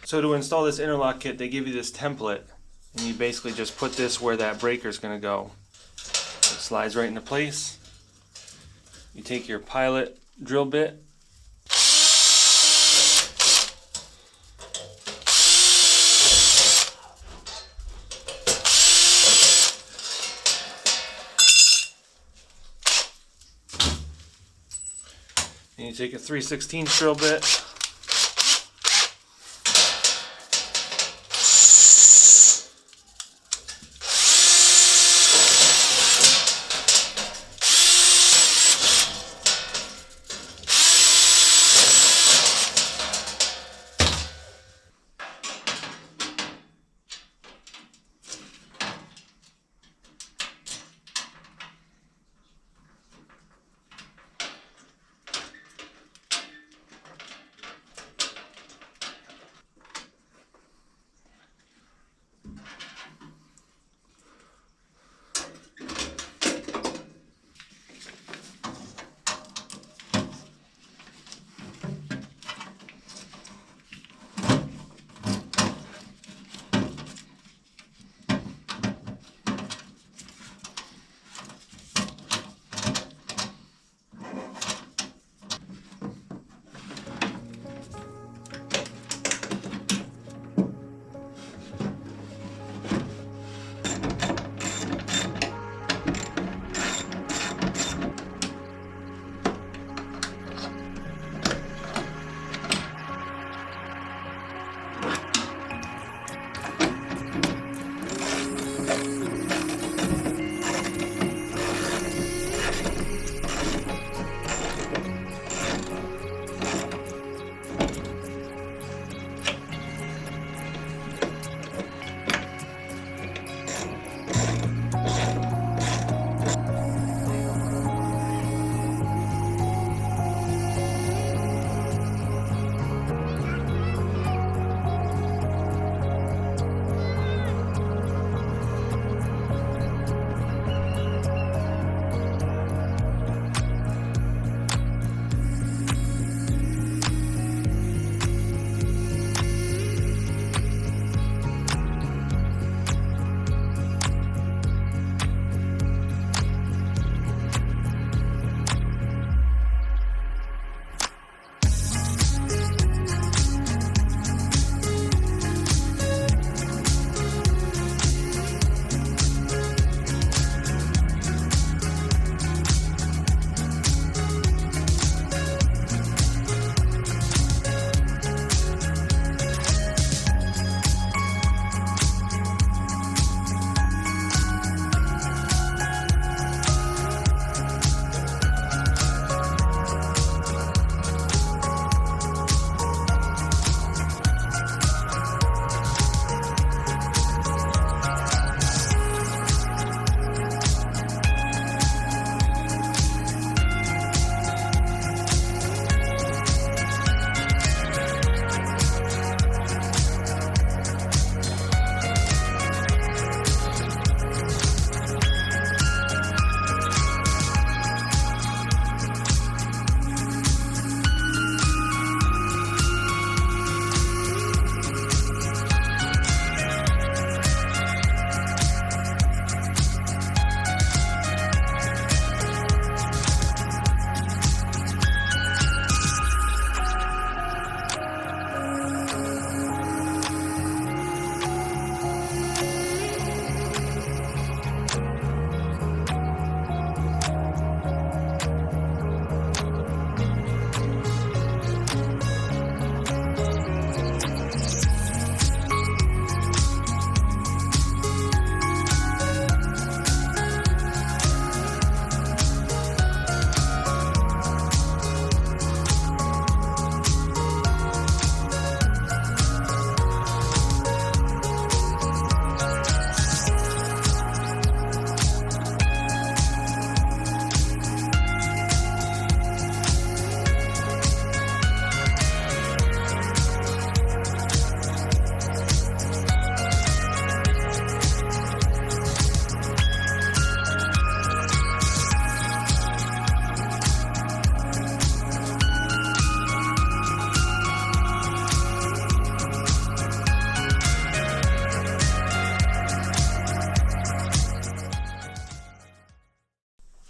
So to install this interlock kit, they give you this template, and you basically just put this where that breaker is going to go. It slides right into place. You take your pilot drill bit, and you take a 3/16 drill bit,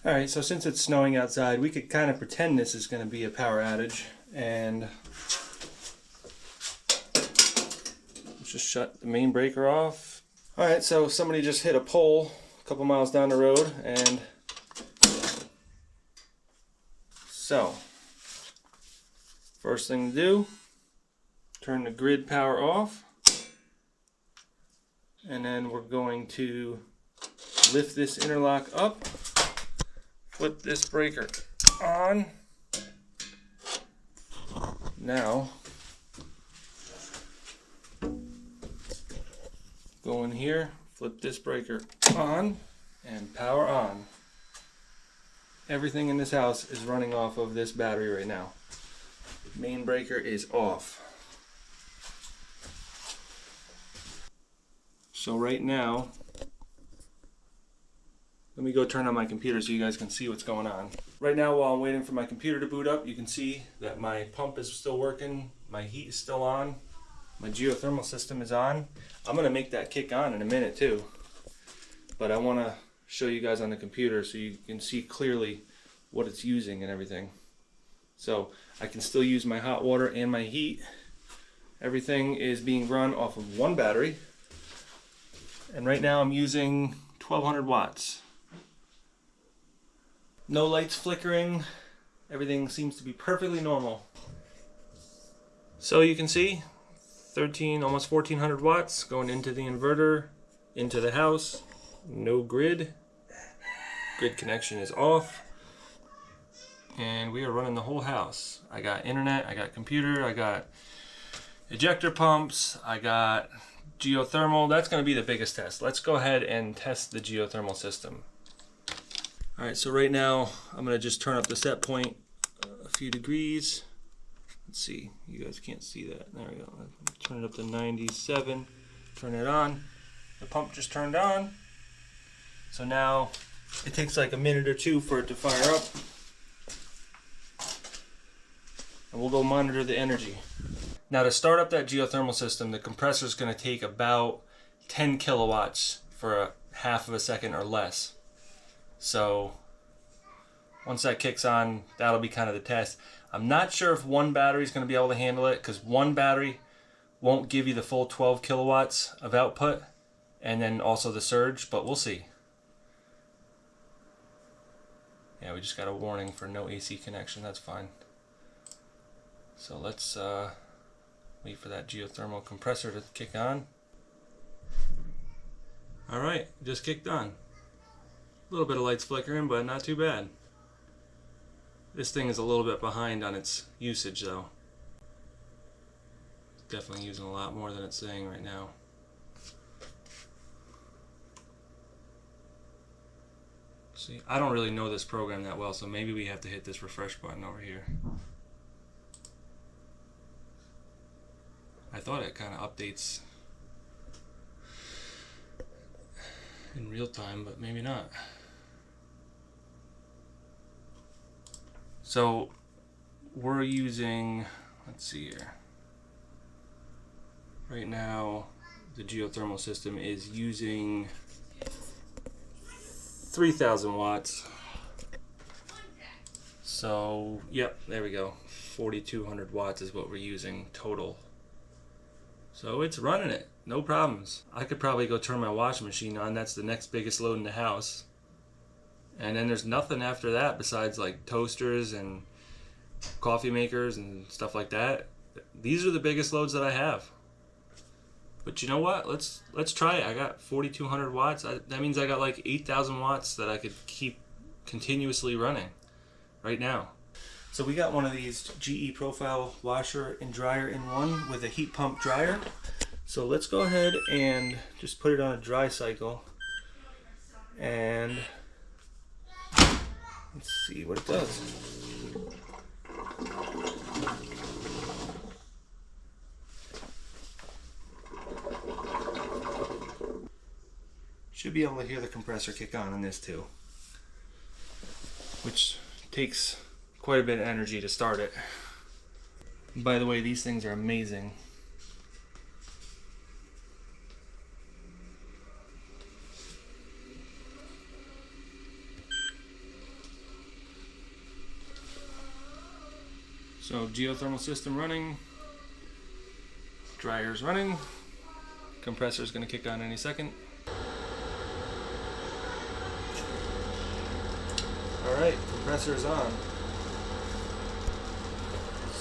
Alright, so since it's snowing outside, we could kind of pretend this is going to be a power outage, and let's just shut the main breaker off. Alright, so somebody just hit a pole a couple miles down the road, and so first thing to do, turn the grid power off, and then we're going to lift this interlock up, flip this breaker on. Now go in here, flip this breaker on, and power on. Everything in this house is running off of this battery right now. Main breaker is off. So right now, let me go turn on my computer so you guys can see what's going on. Right now, while I'm waiting for my computer to boot up, you can see that my pump is still working, my heat is still on, my geothermal system is on. I'm gonna make that kick on in a minute too, but I wanna show you guys on the computer so you can see clearly what it's using and everything. So I can still use my hot water and my heat. Everything is being run off of one battery, and right now I'm using 1200 watts. No lights flickering. Everything seems to be perfectly normal. So you can see 13, almost 1400 watts going into the inverter, into the house. No grid. Grid connection is off. And we are running the whole house. I got internet, I got computer, I got ejector pumps, I got geothermal. That's going to be the biggest test. Let's go ahead and test the geothermal system. Alright, so right now I'm going to just turn up the set point a few degrees. Let's see, you guys can't see that. There we go. Turn it up to 97, turn it on. The pump just turned on. So now it takes like a minute or two for it to fire up. And we'll go monitor the energy. Now to start up that geothermal system, the compressor is going to take about 10 kilowatts for a half of a second or less. So once that kicks on, that'll be kind of the test. I'm not sure if one battery is going to be able to handle it, because one battery won't give you the full 12 kilowatts of output and then also the surge, but we'll see. Yeah, we just got a warning for no AC connection. That's fine. So let's wait for that geothermal compressor to kick on. Alright, just kicked on. A little bit of lights flickering, but not too bad. This thing is a little bit behind on its usage though. It's definitely using a lot more than it's saying right now. See, I don't really know this program that well, so maybe we have to hit this refresh button over here. I thought it kind of updates in real time, but maybe not. So we're using, let's see here. Right now the geothermal system is using 3000 watts. So yep, there we go. 4200 watts is what we're using total. So it's running it, no problems. I could probably go turn my washing machine on. That's the next biggest load in the house. And then there's nothing after that besides like toasters and coffee makers and stuff like that. These are the biggest loads that I have. But you know what? Let's try it. I got 4200 watts. That means I got like 8000 watts that I could keep continuously running right now. So we got one of these GE profile washer and dryer in one with a heat pump dryer. So let's go ahead and just put it on a dry cycle and let's see what it does. Should be able to hear the compressor kick on this too, which takes quite a bit of energy to start it. By the way, these things are amazing. So geothermal system running, dryer's running, compressor's gonna kick on any second. Alright, compressor's on.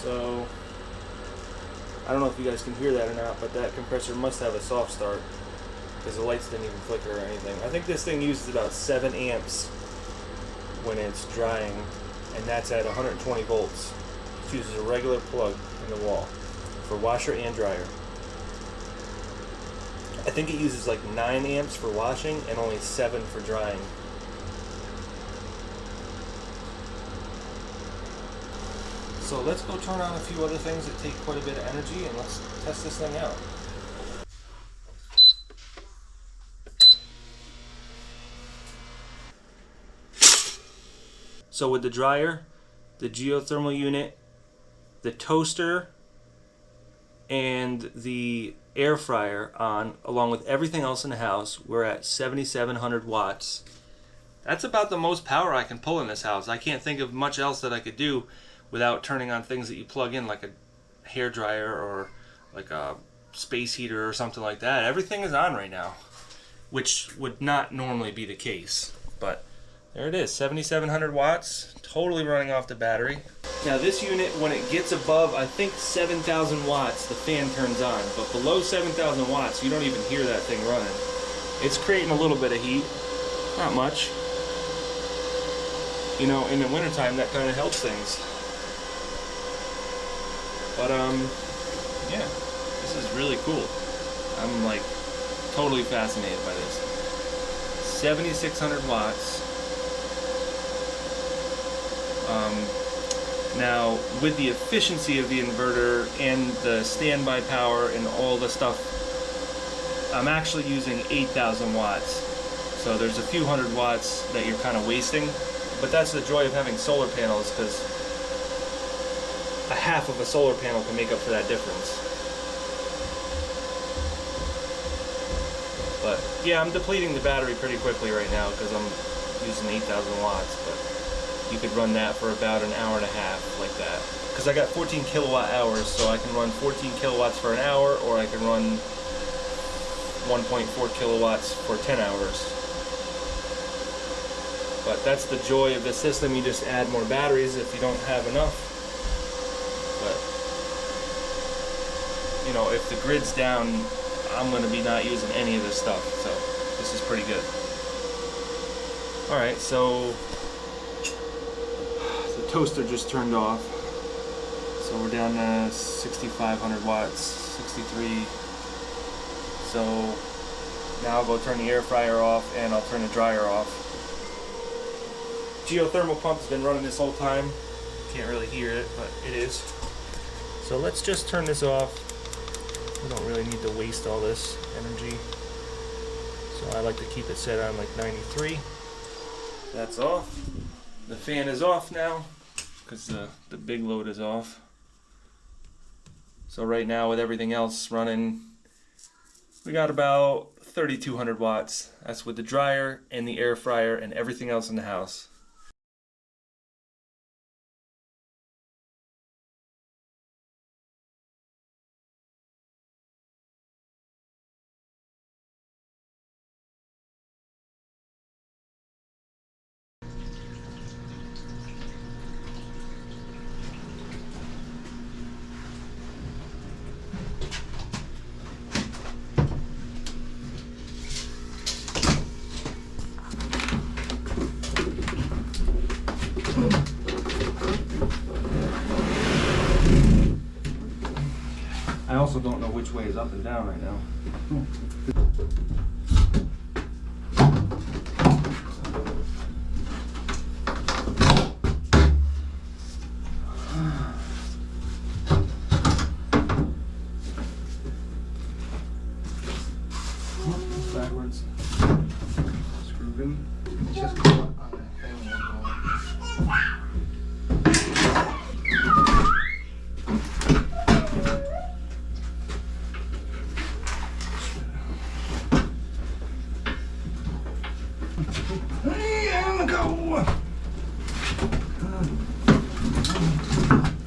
So, I don't know if you guys can hear that or not, but that compressor must have a soft start because the lights didn't even flicker or anything. I think this thing uses about 7 amps when it's drying, and that's at 120 volts. It uses a regular plug in the wall for washer and dryer. I think it uses like 9 amps for washing and only 7 for drying. So let's go turn on a few other things that take quite a bit of energy and let's test this thing out. So with the dryer, the geothermal unit, the toaster, and the air fryer on, along with everything else in the house, we're at 7,700 watts. That's about the most power I can pull in this house. I can't think of much else that I could do without turning on things that you plug in, like a hair dryer or like a space heater or something like that. Everything is on right now, which would not normally be the case. But there it is, 7,700 watts, totally running off the battery. Now this unit, when it gets above, I think 7,000 watts, the fan turns on. But below 7,000 watts, you don't even hear that thing running. It's creating a little bit of heat, not much. You know, in the wintertime, that kind of helps things. But, yeah, this is really cool. I'm, like, totally fascinated by this. 7,600 watts. Now, with the efficiency of the inverter and the standby power and all the stuff, I'm actually using 8,000 watts. So there's a few hundred watts that you're kind of wasting. But that's the joy of having solar panels, because a half of a solar panel can make up for that difference. But yeah, I'm depleting the battery pretty quickly right now because I'm using 8,000 watts, but you could run that for about an hour and a half like that. Because I got 14 kilowatt hours, so I can run 14 kilowatts for an hour, or I can run 1.4 kilowatts for 10 hours. But that's the joy of this system. You just add more batteries if you don't have enough. But, you know, if the grid's down, I'm going to be not using any of this stuff. So this is pretty good. Alright, so the toaster just turned off. So we're down to 6,500 watts, 63. So now I'll go turn the air fryer off and I'll turn the dryer off. Geothermal pump's been running this whole time. Can't really hear it, but it is. So let's just turn this off. We don't really need to waste all this energy. So I like to keep it set on like 93. That's off. The fan is off now because the big load is off. So right now with everything else running, we got about 3,200 watts. That's with the dryer and the air fryer and everything else in the house. I also don't know which way is up and down right now. Backwards. Screwed in. Just go on that thing.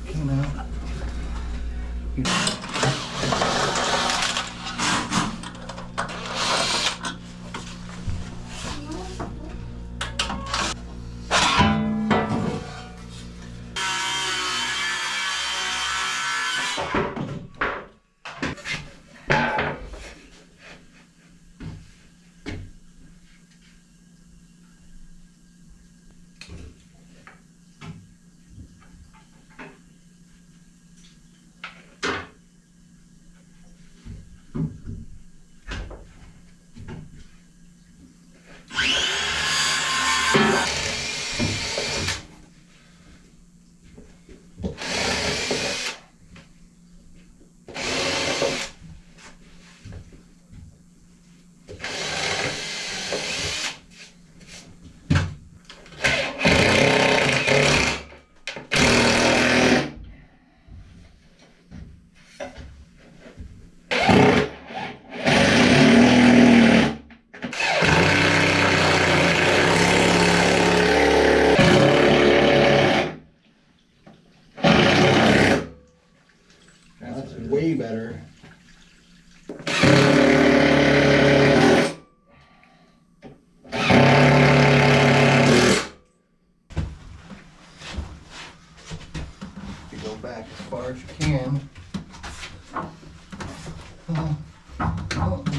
Came out.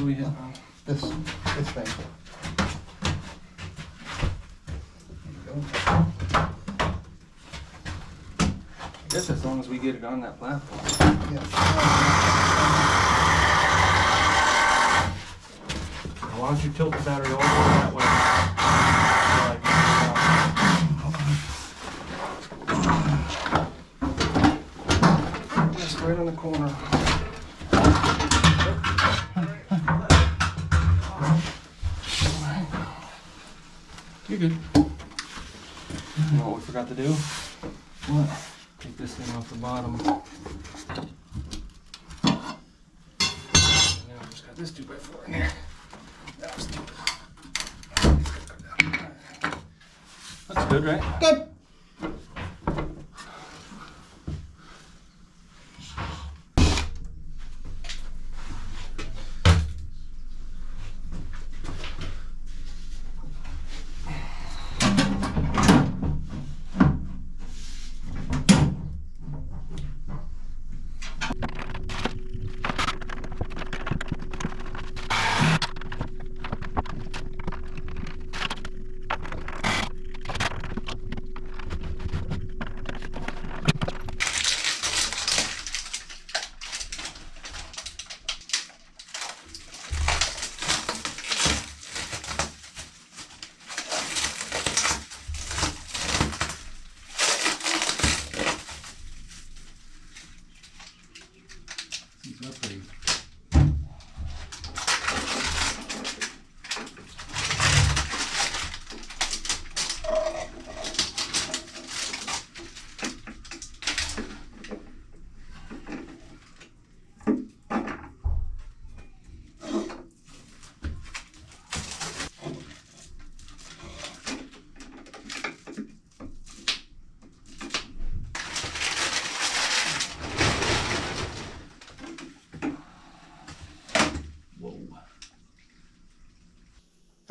do we hit? This thing. There you go. I guess as long as we get it on that platform. Yeah. Why don't you tilt the battery all the way that way? Just right on the corner. You're good. You know what we forgot to do? What? Take this thing off the bottom. And then I just got this 2x4 in here. That was stupid. That's good, right? Good.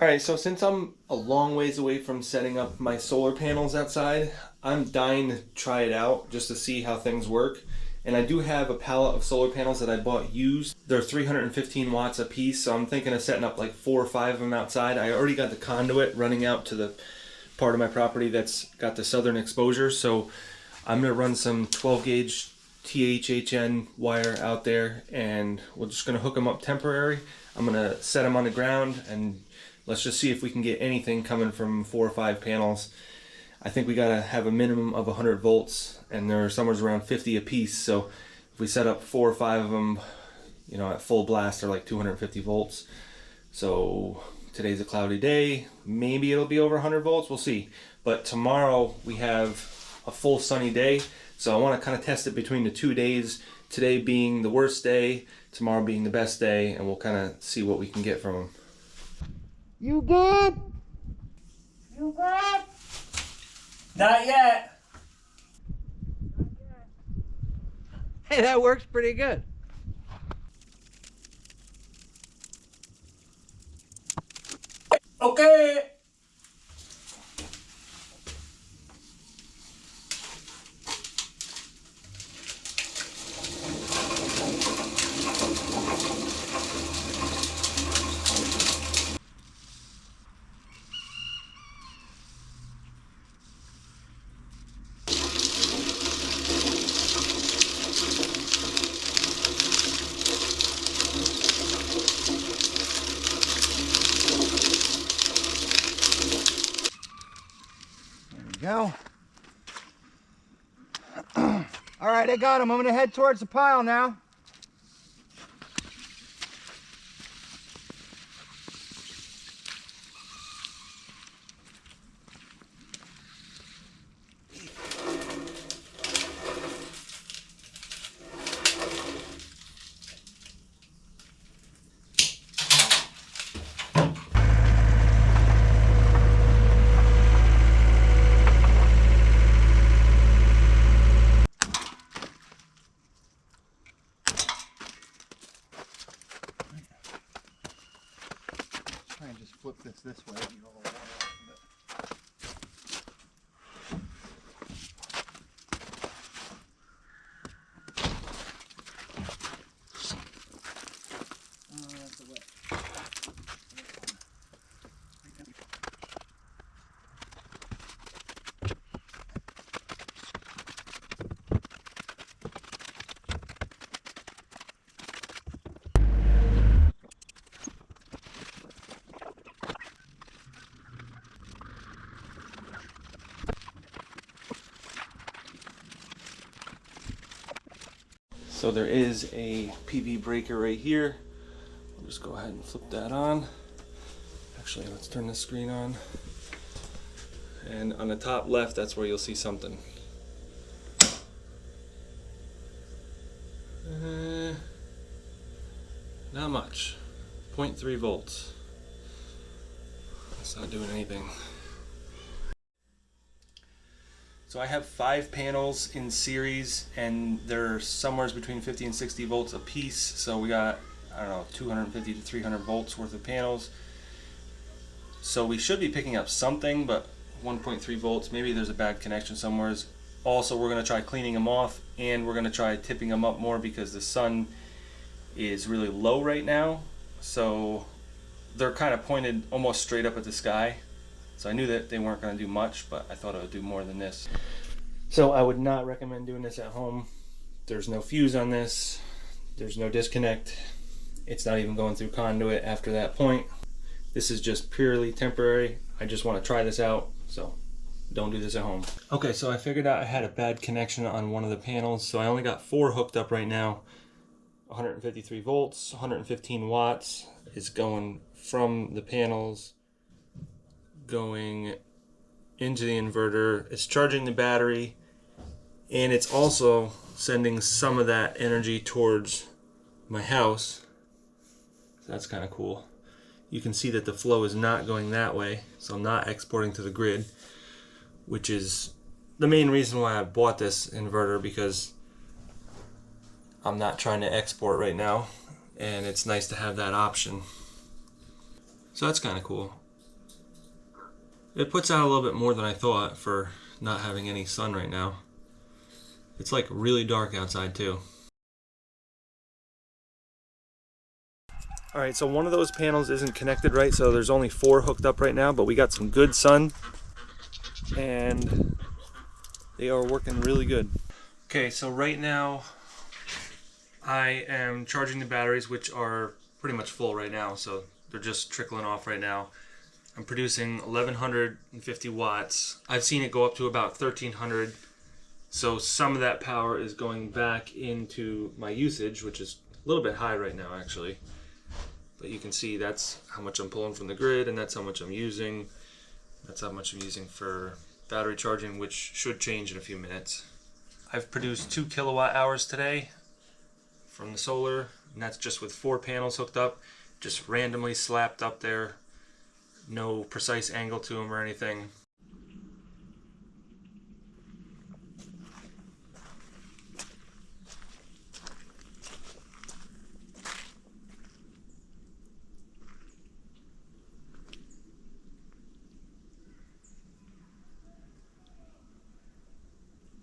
Alright, so since I'm a long ways away from setting up my solar panels outside, I'm dying to try it out just to see how things work. And I do have a pallet of solar panels that I bought used. They're 315 watts a piece, so I'm thinking of setting up like 4 or 5 of them outside. I already got the conduit running out to the part of my property that's got the southern exposure, so I'm going to run some 12 gauge THHN wire out there, and we're just going to hook them up temporary. I'm going to set them on the ground, and let's just see if we can get anything coming from 4 or 5 panels. I think we got to have a minimum of 100 volts, and they're somewhere around 50 a piece, so if we set up 4 or 5 of them, you know, at full blast, they're like 250 volts. So today's a cloudy day, maybe it'll be over 100 volts, we'll see. But tomorrow we have a full sunny day, so I want to kind of test it between the 2 days, today being the worst day, tomorrow being the best day, and we'll kind of see what we can get from them. You good? You good? Not yet. Hey, that works pretty good. Okay. Go. All right, I got him. I'm gonna head towards the pile now. Try and just flip this way. And roll it off of it. That's a wet. So there is a PV breaker right here. I'll just go ahead and flip that on. Actually, let's turn the screen on. And on the top left, that's where you'll see something. Not much. 0.3 volts. It's not doing anything. So I have 5 panels in series, and they're somewhere between 50 and 60 volts a piece. So we got, I don't know, 250 to 300 volts worth of panels. So we should be picking up something, but 1.3 volts, maybe there's a bad connection somewhere. Also, we're going to try cleaning them off, and we're going to try tipping them up more because the sun is really low right now. So they're kind of pointed almost straight up at the sky. So I knew that they weren't going to do much, but I thought it would do more than this. So I would not recommend doing this at home. There's no fuse on this. There's no disconnect. It's not even going through conduit after that point. This is just purely temporary. I just want to try this out, so don't do this at home. Okay, so I figured out I had a bad connection on one of the panels, so I only got 4 hooked up right now. 153 volts, 115 watts is going from the panels, going into the inverter. It's charging the battery, and it's also sending some of that energy towards my house. So that's kind of cool. You can see that the flow is not going that way, so I'm not exporting to the grid, which is the main reason why I bought this inverter, because I'm not trying to export right now, and it's nice to have that option. So that's kind of cool. It puts out a little bit more than I thought for not having any sun right now. It's like really dark outside too. Alright, so one of those panels isn't connected right, so there's only 4 hooked up right now, but we got some good sun, and they are working really good. Okay, so right now I am charging the batteries, which are pretty much full right now, so they're just trickling off right now. I'm producing 1150 watts. I've seen it go up to about 1300, so some of that power is going back into my usage, which is a little bit high right now actually. But you can see that's how much I'm pulling from the grid, and that's how much I'm using. That's how much I'm using for battery charging, which should change in a few minutes. I've produced 2 kilowatt hours today from the solar, and that's just with 4 panels hooked up, just randomly slapped up there. No precise angle to them or anything.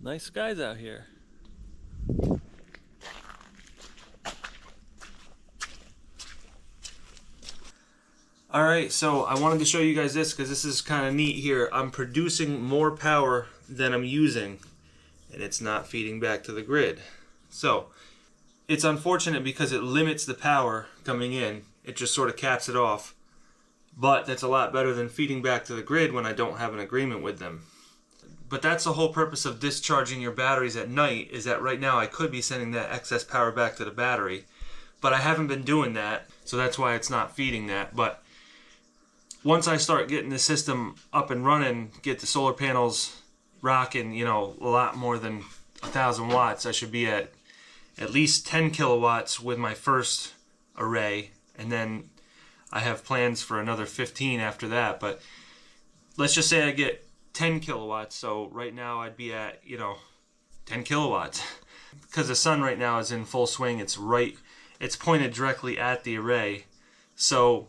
Nice skies out here. Alright, so I wanted to show you guys this because this is kind of neat here. I'm producing more power than I'm using, and it's not feeding back to the grid. So it's unfortunate because it limits the power coming in. It just sort of caps it off. But that's a lot better than feeding back to the grid when I don't have an agreement with them. But that's the whole purpose of discharging your batteries at night, is that right now I could be sending that excess power back to the battery, but I haven't been doing that, so that's why it's not feeding that. But once I start getting the system up and running, get the solar panels rocking, you know, a lot more than 1,000 watts, I should be at least 10 kilowatts with my first array, and then I have plans for another 15 after that. But let's just say I get 10 kilowatts, so right now I'd be at, 10 kilowatts. Because the sun right now is in full swing, it's pointed directly at the array. So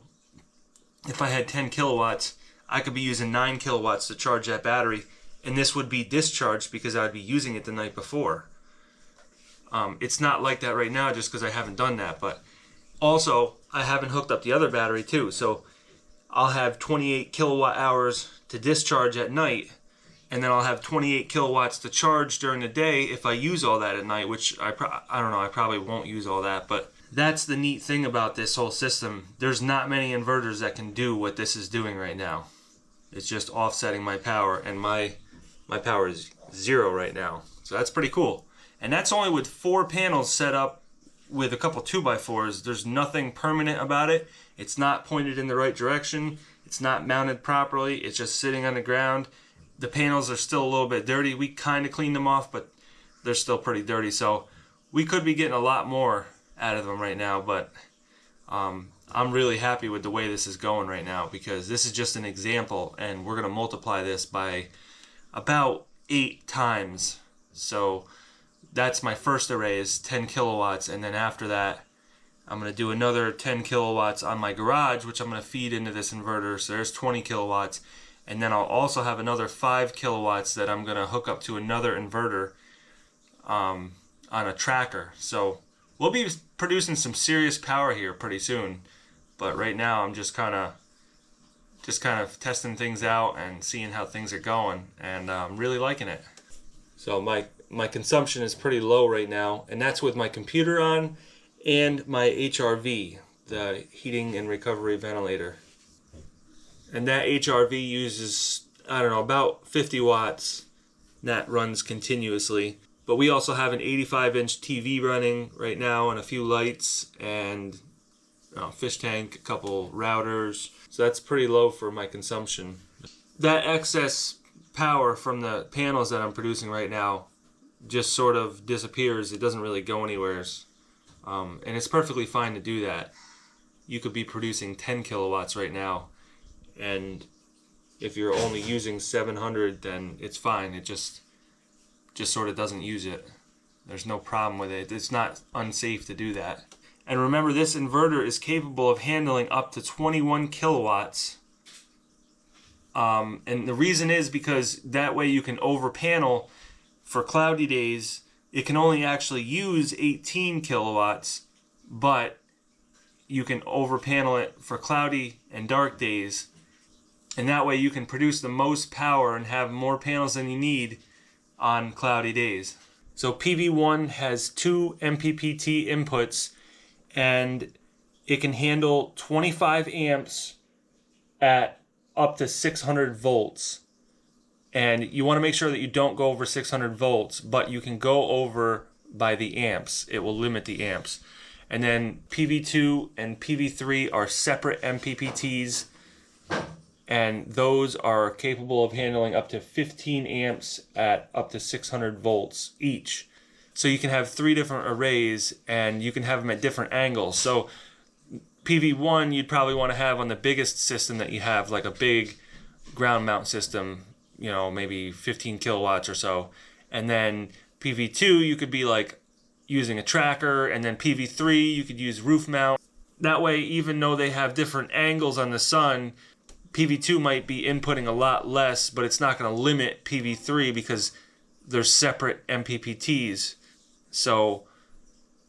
if I had 10 kilowatts, I could be using 9 kilowatts to charge that battery, and this would be discharged because I'd be using it the night before. It's not like that right now just because I haven't done that, but also I haven't hooked up the other battery too, so I'll have 28 kilowatt hours to discharge at night, and then I'll have 28 kilowatts to charge during the day if I use all that at night, which I don't know, I probably won't use all that. But that's the neat thing about this whole system. There's not many inverters that can do what this is doing right now. It's just offsetting my power, and my power is 0 right now, so that's pretty cool. And that's only with 4 panels set up with a couple 2x4s. There's nothing permanent about it. It's not pointed in the right direction. It's not mounted properly. It's just sitting on the ground. The panels are still a little bit dirty. We kind of cleaned them off, but they're still pretty dirty. So we could be getting a lot more out of them right now, but I'm really happy with the way this is going right now, because this is just an example, and we're going to multiply this by about 8 times. So that's my first array is 10 kilowatts, and then after that I'm going to do another 10 kilowatts on my garage, which I'm going to feed into this inverter. So there's 20 kilowatts, and then I'll also have another 5 kilowatts that I'm going to hook up to another inverter on a tracker. So we'll be producing some serious power here pretty soon, but right now I'm just kind of testing things out and seeing how things are going, and I'm really liking it. So my consumption is pretty low right now, and that's with my computer on and my HRV, the heating and recovery ventilator. And that HRV uses, I don't know, about 50 watts. That runs continuously. But we also have an 85-inch TV running right now and a few lights and fish tank, a couple routers. So that's pretty low for my consumption. That excess power from the panels that I'm producing right now just sort of disappears. It doesn't really go anywhere. And it's perfectly fine to do that. You could be producing 10 kilowatts right now, and if you're only using 700, then it's fine. It just sort of doesn't use it. There's no problem with it. It's not unsafe to do that. And remember, this inverter is capable of handling up to 21 kilowatts. And the reason is because that way you can over panel for cloudy days. It can only actually use 18 kilowatts, but you can over panel it for cloudy and dark days. And that way you can produce the most power and have more panels than you need on cloudy days. So PV1 has 2 MPPT inputs, and it can handle 25 amps at up to 600 volts. And you want to make sure that you don't go over 600 volts, but you can go over by the amps. It will limit the amps. And then PV2 and PV3 are separate MPPTs, and those are capable of handling up to 15 amps at up to 600 volts each. So you can have 3 different arrays, and you can have them at different angles. So PV1 you'd probably want to have on the biggest system that you have, like a big ground mount system, maybe 15 kilowatts or so. And then PV2 you could be like using a tracker, and then PV3 you could use roof mount. That way, even though they have different angles on the sun, PV2 might be inputting a lot less, but it's not going to limit PV3 because they're separate MPPTs. So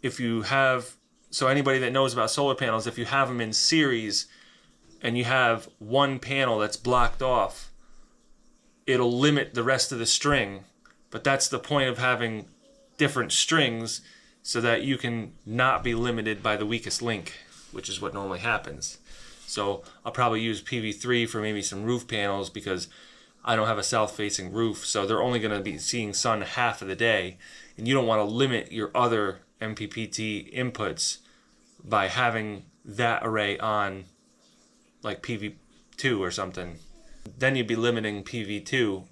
anybody that knows about solar panels, if you have them in series and you have one panel that's blocked off, it'll limit the rest of the string. But that's the point of having different strings, so that you can not be limited by the weakest link, which is what normally happens. So I'll probably use PV3 for maybe some roof panels, because I don't have a south-facing roof, so they're only going to be seeing sun half of the day, and you don't want to limit your other MPPT inputs by having that array on like PV2 or something. Then you'd be limiting PV2.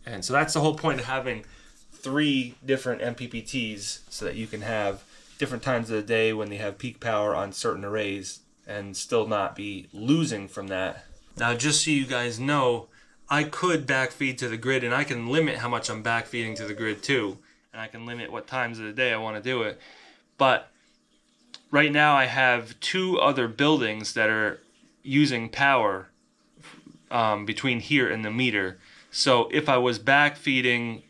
And so that's the whole point of having 3 different MPPTs, so that you can have different times of the day when they have peak power on certain arrays and still not be losing from that. Now, just so you guys know, I could backfeed to the grid, and I can limit how much I'm backfeeding to the grid too, and I can limit what times of the day I want to do it. But right now I have 2 other buildings that are using power between here and the meter. So if I was backfeeding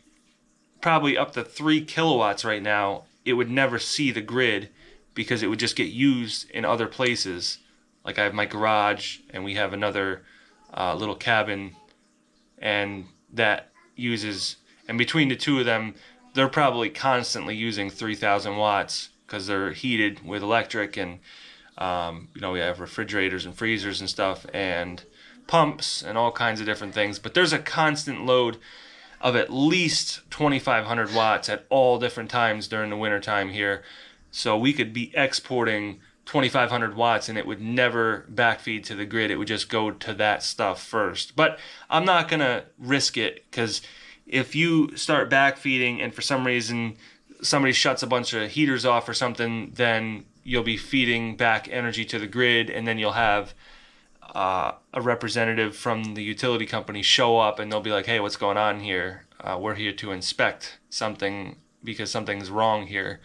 probably up to 3 kilowatts right now, it would never see the grid, because it would just get used in other places. Like I have my garage, and we have another little cabin, and that uses, and between the 2 of them, they're probably constantly using 3,000 watts, because they're heated with electric, and we have refrigerators and freezers and stuff, and pumps and all kinds of different things. But there's a constant load of at least 2,500 watts at all different times during the winter time here. So we could be exporting 2,500 watts and it would never backfeed to the grid. It would just go to that stuff first. But I'm not going to risk it, because if you start backfeeding and for some reason somebody shuts a bunch of heaters off or something, then you'll be feeding back energy to the grid, and then you'll have a representative from the utility company show up and they'll be like, hey, what's going on here? We're here to inspect something because something's wrong here.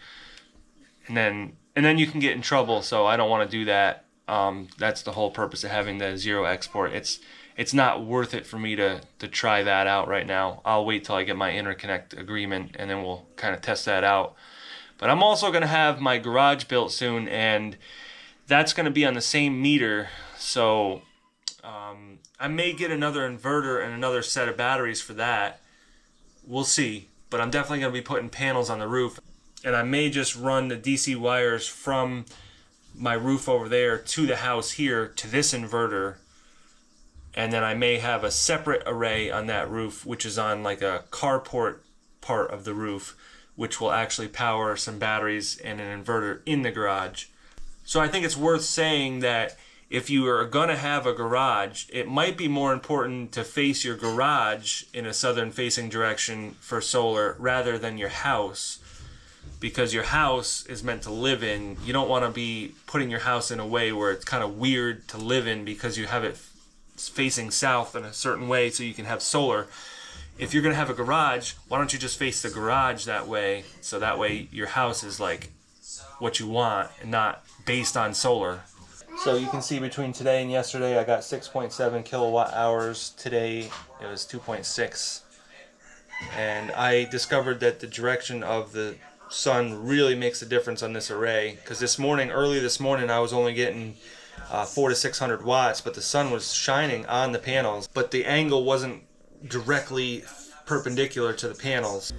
And then you can get in trouble, so I don't want to do that. That's the whole purpose of having the zero export. It's not worth it for me to try that out right now. I'll wait till I get my interconnect agreement, and then we'll kind of test that out. But I'm also going to have my garage built soon, and that's going to be on the same meter. So I may get another inverter and another set of batteries for that. We'll see. But I'm definitely going to be putting panels on the roof. And I may just run the DC wires from my roof over there to the house here to this inverter. And then I may have a separate array on that roof, which is on like a carport part of the roof, which will actually power some batteries and an inverter in the garage. So I think it's worth saying that if you are going to have a garage, it might be more important to face your garage in a southern facing direction for solar rather than your house, because your house is meant to live in. You don't want to be putting your house in a way where it's kind of weird to live in because you have it facing south in a certain way so you can have solar. If you're going to have a garage, why don't you just face the garage that way, so that way your house is like what you want and not based on solar. So you can see between today and yesterday I got 6.7 kilowatt hours. Today it was 2.6. And I discovered that the direction of the sun really makes a difference on this array, because early this morning I was only getting 400 to 600 watts, but the sun was shining on the panels, but the angle wasn't directly perpendicular to the panels.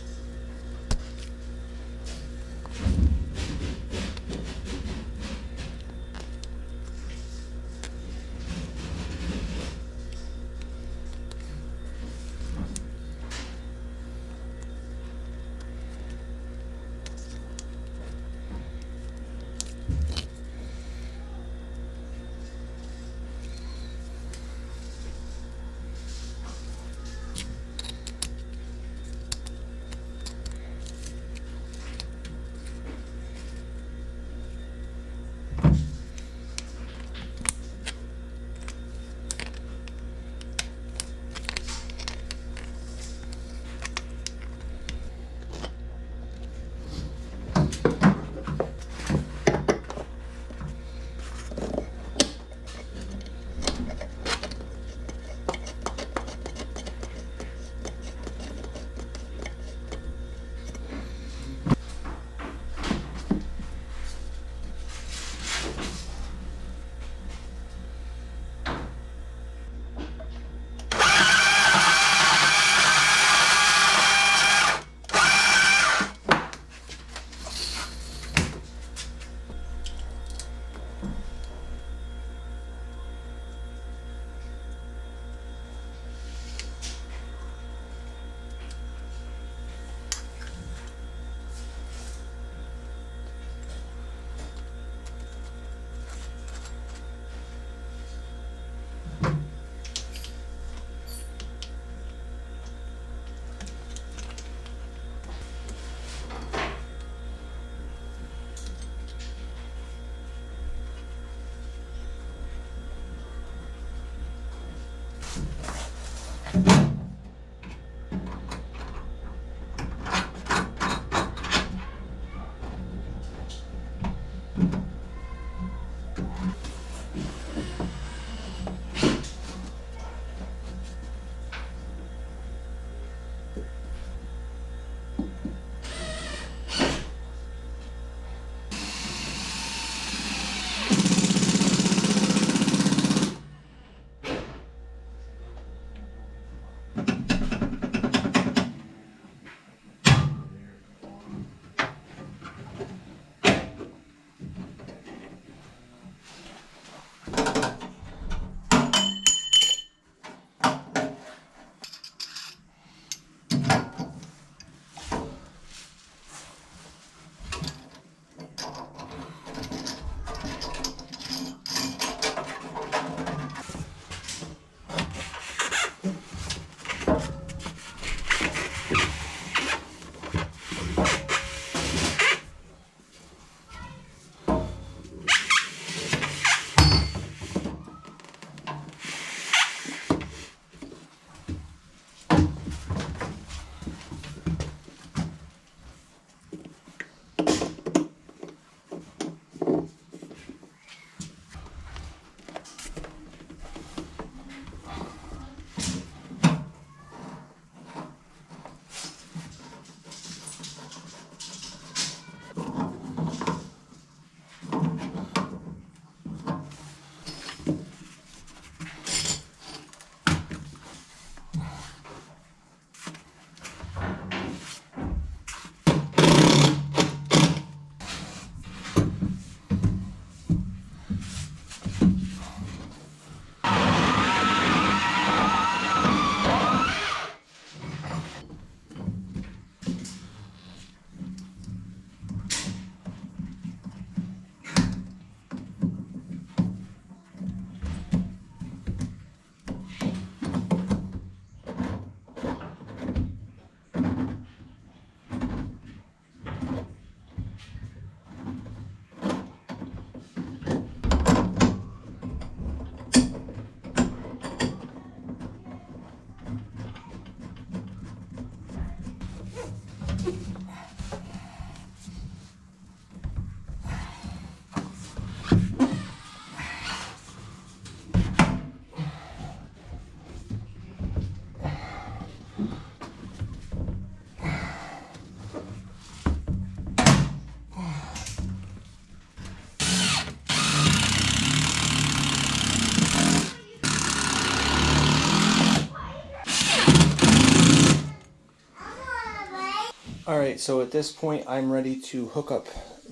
Alright, so at this point I'm ready to hook up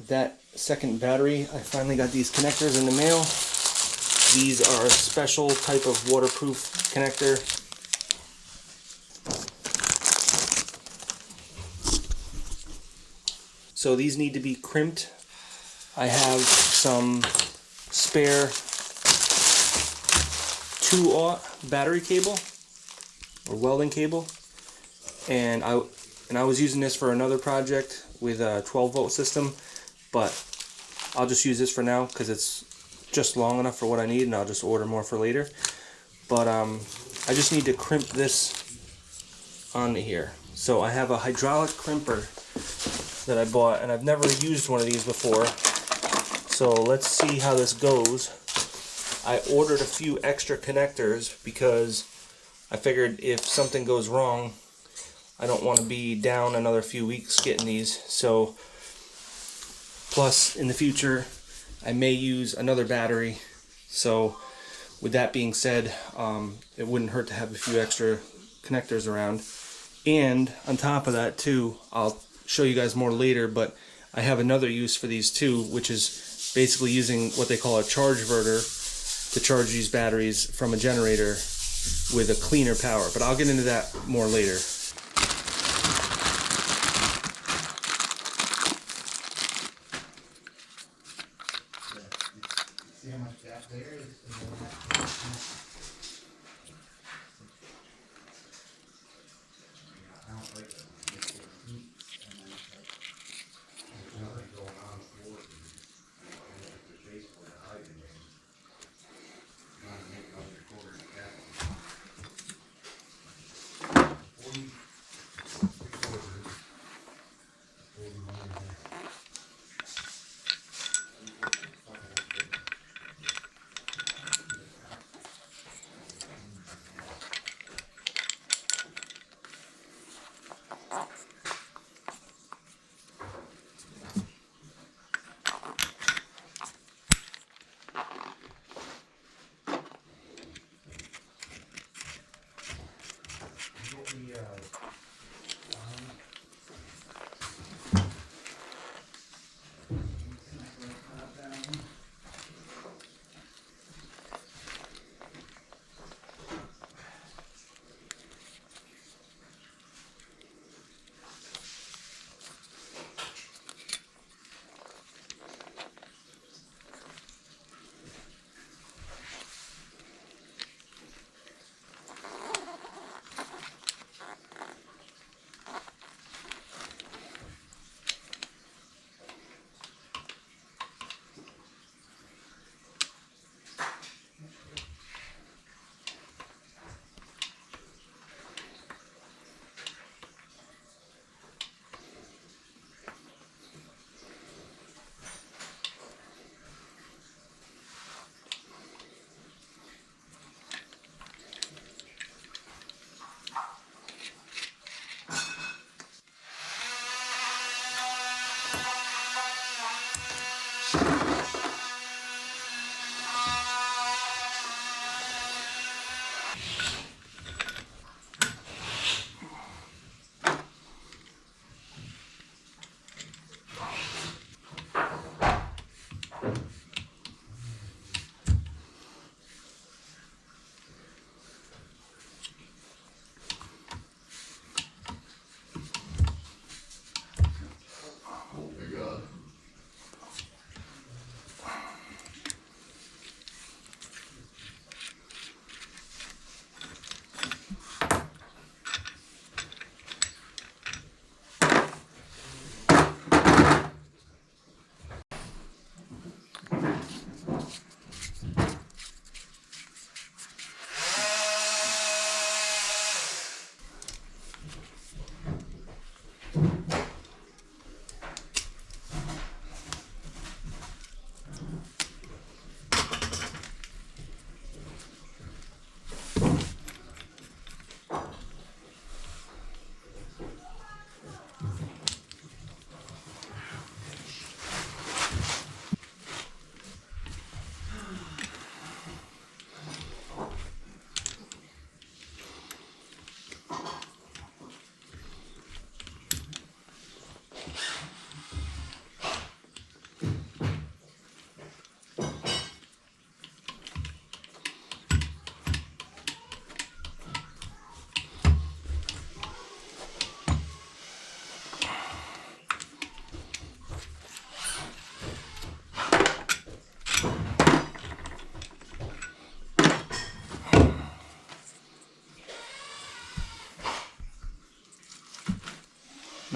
that second battery. I finally got these connectors in the mail. These are a special type of waterproof connector. So these need to be crimped. I have some spare 2-aught battery cable or welding cable, and I was using this for another project with a 12-volt system, but I'll just use this for now because it's just long enough for what I need, and I'll just order more for later. But I just need to crimp this onto here. So I have a hydraulic crimper that I bought, and I've never used one of these before. So let's see how this goes. I ordered a few extra connectors because I figured if something goes wrong, I don't want to be down another few weeks getting these. So, plus in the future, I may use another battery. So, with that being said, it wouldn't hurt to have a few extra connectors around. And on top of that too, I'll show you guys more later, but I have another use for these too, which is basically using what they call a charge inverter to charge these batteries from a generator with a cleaner power. But I'll get into that more later. See how much gap there is? I don't like it. It's heat, and then it's like, there's nothing going on the floor. The base for the hiding. Not make another quarter gap. 40 quarters. 41 and a half.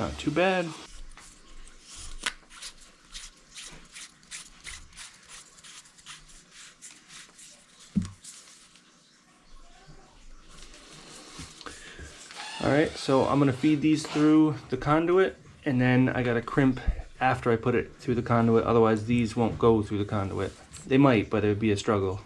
Not too bad. Alright, so I'm gonna feed these through the conduit, and then I gotta crimp after I put it through the conduit, otherwise these won't go through the conduit. They might, but it would be a struggle.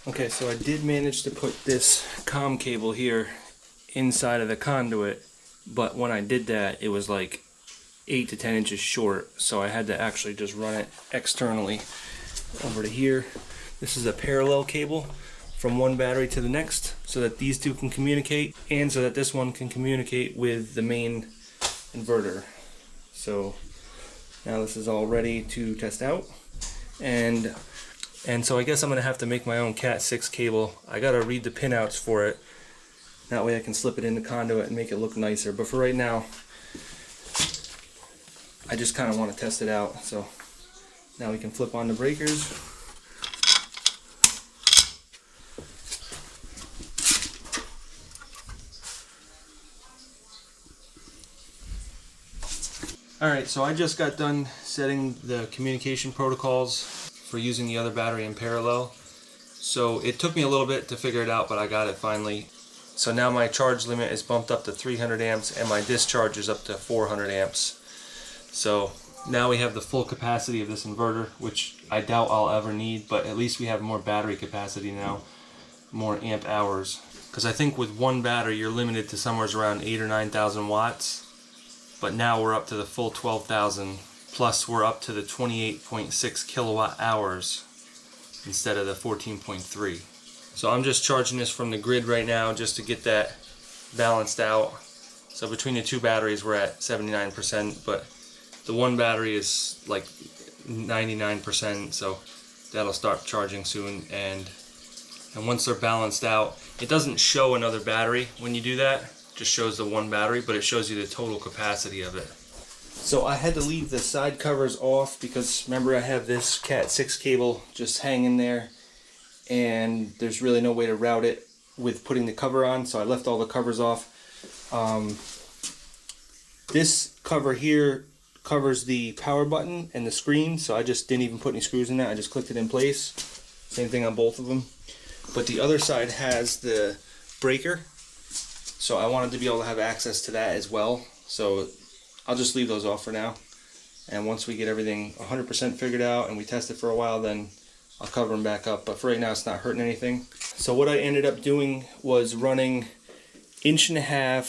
Okay, so I did manage to put this COM cable here inside of the conduit, but when I did that, it was like 8 to 10 inches short, so I had to actually just run it externally over to here. This is a parallel cable from one battery to the next, so that these two can communicate, and so that this one can communicate with the main inverter. So now this is all ready to test out, and so I guess I'm going to have to make my own Cat 6 cable. I got to read the pinouts for it. That way I can slip it in the conduit and make it look nicer. But for right now, I just kind of want to test it out. So now we can flip on the breakers. Alright, so I just got done setting the communication protocols for using the other battery in parallel. So it took me a little bit to figure it out, but I got it finally. So now my charge limit is bumped up to 300 amps and my discharge is up to 400 amps. So now we have the full capacity of this inverter, which I doubt I'll ever need, but at least we have more battery capacity now, more amp hours. Because I think with one battery you're limited to somewhere around 8,000 or 9,000 watts, but now we're up to the full 12,000, plus we're up to the 28.6 kilowatt hours instead of the 14.3. So I'm just charging this from the grid right now just to get that balanced out. So between the two batteries we're at 79%, but the one battery is like 99%, so that'll start charging soon. And once they're balanced out, it doesn't show another battery when you do that, it just shows the one battery, but it shows you the total capacity of it. So I had to leave the side covers off because remember I have this Cat 6 cable just hanging there, and there's really no way to route it with putting the cover on, so I left all the covers off. This cover here covers the power button and the screen, so I just didn't even put any screws in that, I just clicked it in place. Same thing on both of them. But the other side has the breaker, so I wanted to be able to have access to that as well, so I'll just leave those off for now, and once we get everything 100% figured out and we test it for a while, then I'll cover them back up. But for right now it's not hurting anything. So what I ended up doing was running 1.5"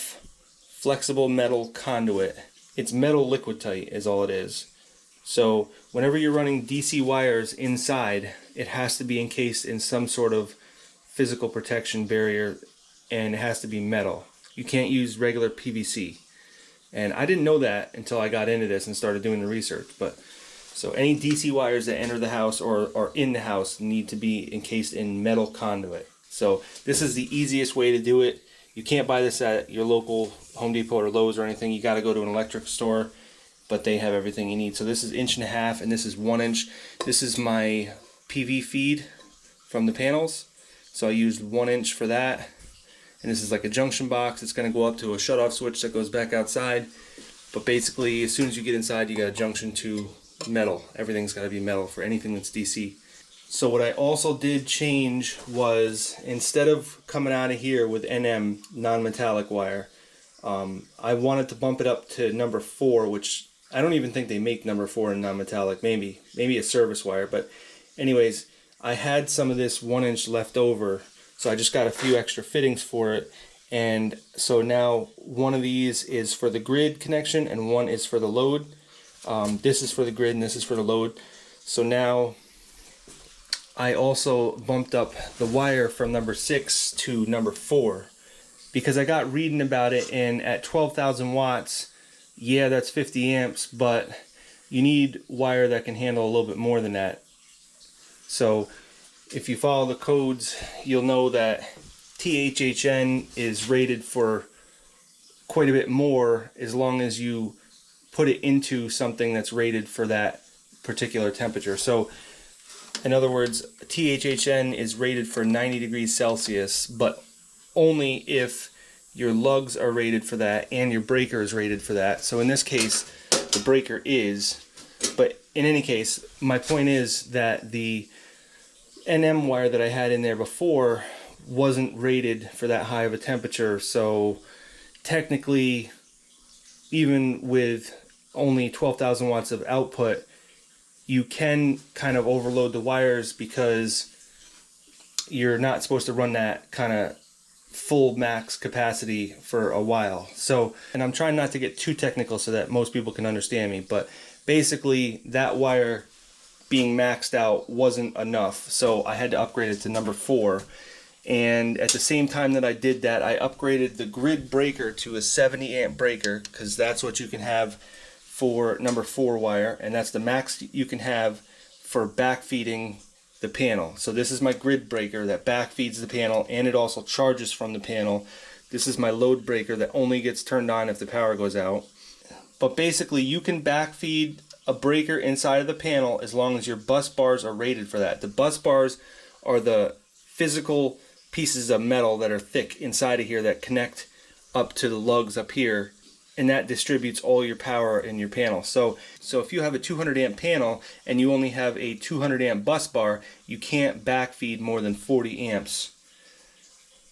flexible metal conduit. It's metal liquid tight is all it is. So whenever you're running DC wires inside, it has to be encased in some sort of physical protection barrier, and it has to be metal. You can't use regular PVC. And I didn't know that until I got into this and started doing the research. But so any DC wires that enter the house or are in the house need to be encased in metal conduit. So this is the easiest way to do it. You can't buy this at your local Home Depot or Lowe's or anything. You got to go to an electric store, but they have everything you need. So this is 1.5" and this is 1 inch. This is my PV feed from the panels. So I used 1 inch for that. And this is like a junction box. It's going to go up to a shutoff switch that goes back outside. But basically, as soon as you get inside, you got a junction to metal. Everything's got to be metal for anything that's DC. So what I also did change was, instead of coming out of here with NM, non-metallic wire, I wanted to bump it up to number 4, which I don't even think they make number 4 in non-metallic. Maybe a service wire. But anyways, I had some of this 1 inch left over, so I just got a few extra fittings for it. And so now one of these is for the grid connection and one is for the load. This is for the grid and this is for the load. So now I also bumped up the wire from number 6 to number 4 because I got reading about it, and at 12,000 watts, yeah, that's 50 amps, but you need wire that can handle a little bit more than that. So if you follow the codes, you'll know that THHN is rated for quite a bit more as long as you put it into something that's rated for that particular temperature. So in other words, THHN is rated for 90 degrees Celsius, but only if your lugs are rated for that and your breaker is rated for that. So in this case, the breaker is, but in any case, my point is that the NM wire that I had in there before wasn't rated for that high of a temperature, so technically, even with only 12,000 watts of output, you can kind of overload the wires because you're not supposed to run that kind of full max capacity for a while. So, and I'm trying not to get too technical so that most people can understand me, but basically that wire being maxed out wasn't enough, so I had to upgrade it to number 4. And at the same time that I did that, I upgraded the grid breaker to a 70 amp breaker, because that's what you can have for number 4 wire, and that's the max you can have for backfeeding the panel. So this is my grid breaker that backfeeds the panel, and it also charges from the panel. This is my load breaker that only gets turned on if the power goes out. But basically you can backfeed a breaker inside of the panel as long as your bus bars are rated for that. The bus bars are the physical pieces of metal that are thick inside of here that connect up to the lugs up here, and that distributes all your power in your panel. So if you have a 200 amp panel and you only have a 200 amp bus bar, you can't backfeed more than 40 amps.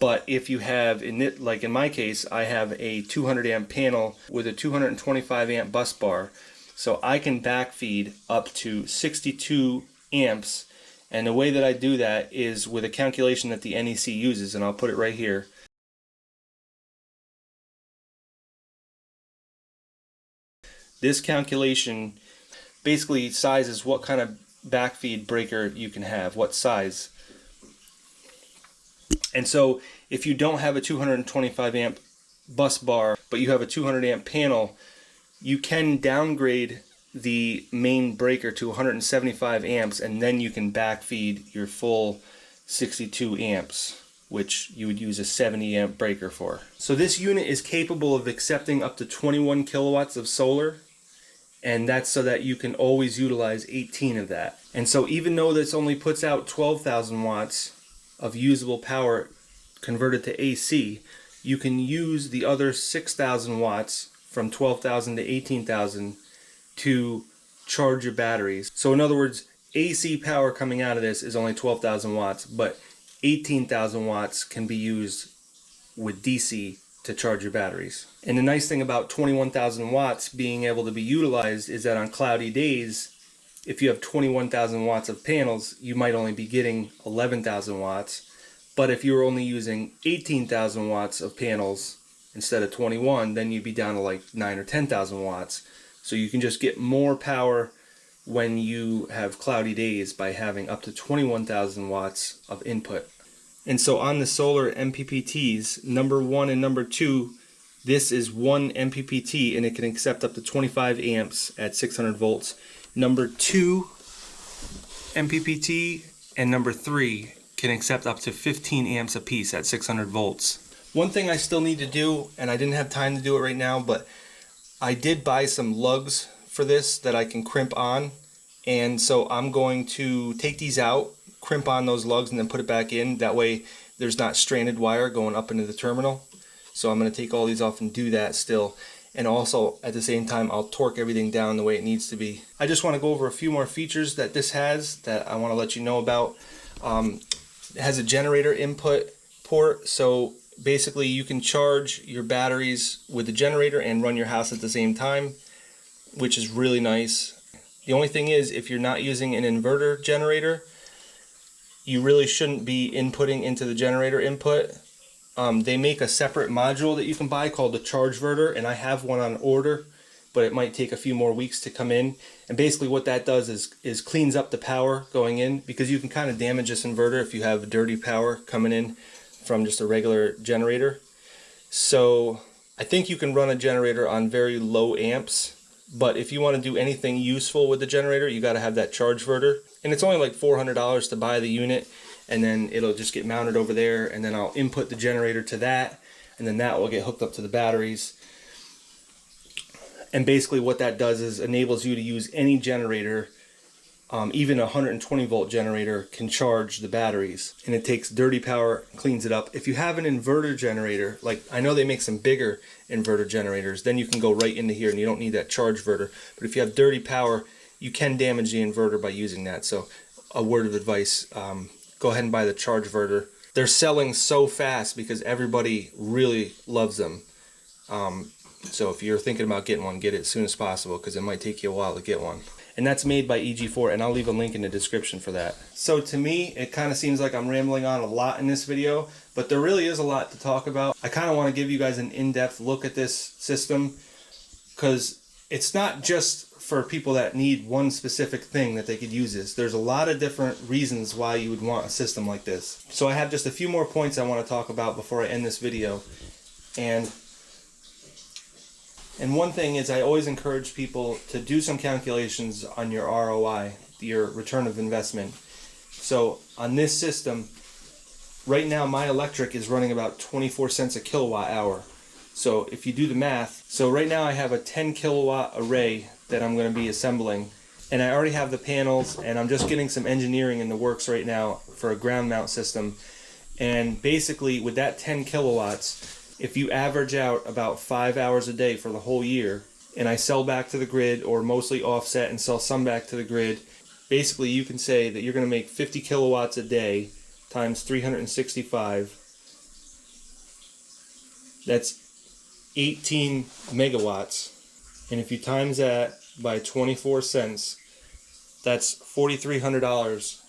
But if you have, like in my case, I have a 200 amp panel with a 225 amp bus bar, so I can backfeed up to 62 amps. And the way that I do that is with a calculation that the NEC uses, and I'll put it right here. This calculation basically sizes what kind of backfeed breaker you can have, what size. And so if you don't have a 225 amp bus bar, but you have a 200 amp panel, you can downgrade the main breaker to 175 amps, and then you can backfeed your full 62 amps, which you would use a 70 amp breaker for. So this unit is capable of accepting up to 21 kilowatts of solar, and that's so that you can always utilize 18 of that. And so even though this only puts out 12,000 watts of usable power converted to AC, you can use the other 6,000 watts from 12,000 to 18,000 to charge your batteries. So in other words, AC power coming out of this is only 12,000 watts, but 18,000 watts can be used with DC to charge your batteries. And the nice thing about 21,000 watts being able to be utilized is that on cloudy days, if you have 21,000 watts of panels, you might only be getting 11,000 watts. But if you were only using 18,000 watts of panels instead of 21, then you'd be down to like 9 or 10,000 watts. So you can just get more power when you have cloudy days by having up to 21,000 watts of input. And so on the solar MPPTs, number 1 and number 2, this is 1 MPPT and it can accept up to 25 amps at 600 volts. Number 2 MPPT and number 3 can accept up to 15 amps apiece at 600 volts. One thing I still need to do, and I didn't have time to do it right now, but I did buy some lugs for this that I can crimp on, and so I'm going to take these out, crimp on those lugs, and then put it back in. That way there's not stranded wire going up into the terminal. So I'm going to take all these off and do that still. And also at the same time I'll torque everything down the way it needs to be. I just want to go over a few more features that this has that I want to let you know about. It has a generator input port, so basically you can charge your batteries with the generator and run your house at the same time, which is really nice. The only thing is, if you're not using an inverter generator, you really shouldn't be inputting into the generator input. They make a separate module that you can buy called the chargeverter, and I have one on order, but it might take a few more weeks to come in. And basically what that does is cleans up the power going in, because you can kind of damage this inverter if you have dirty power coming in from just a regular generator. So I think you can run a generator on very low amps, but if you want to do anything useful with the generator, you got to have that chargeverter. And it's only like $400 to buy the unit, and then it'll just get mounted over there, and then I'll input the generator to that, and then that will get hooked up to the batteries. And basically what that does is enables you to use any generator. Even a 120 volt generator can charge the batteries, and it takes dirty power and cleans it up. If you have an inverter generator, like I know they make some bigger inverter generators, then you can go right into here and you don't need that chargeverter. But if you have dirty power, you can damage the inverter by using that. So a word of advice, go ahead and buy the chargeverter. They're selling so fast because everybody really loves them. So if you're thinking about getting one, get it as soon as possible, because it might take you a while to get one. And that's made by EG4, and I'll leave a link in the description for that. So to me, it kind of seems like I'm rambling on a lot in this video, but there really is a lot to talk about. I kind of want to give you guys an in-depth look at this system, because it's not just for people that need one specific thing that they could use this. There's a lot of different reasons why you would want a system like this. So I have just a few more points I want to talk about before I end this video. And one thing is, I always encourage people to do some calculations on your ROI, your return of investment. So on this system, right now my electric is running about 24 cents a kilowatt hour. So if you do the math, so right now I have a 10 kilowatt array that I'm going to be assembling, and I already have the panels, and I'm just getting some engineering in the works right now for a ground mount system. And basically with that 10 kilowatts, If you average out about 5 hours a day for the whole year, and I sell back to the grid or mostly offset and sell some back to the grid, basically you can say that you're going to make 50 kilowatts a day times 365. That's 18 megawatts. And if you times that by 24 cents, that's $4,300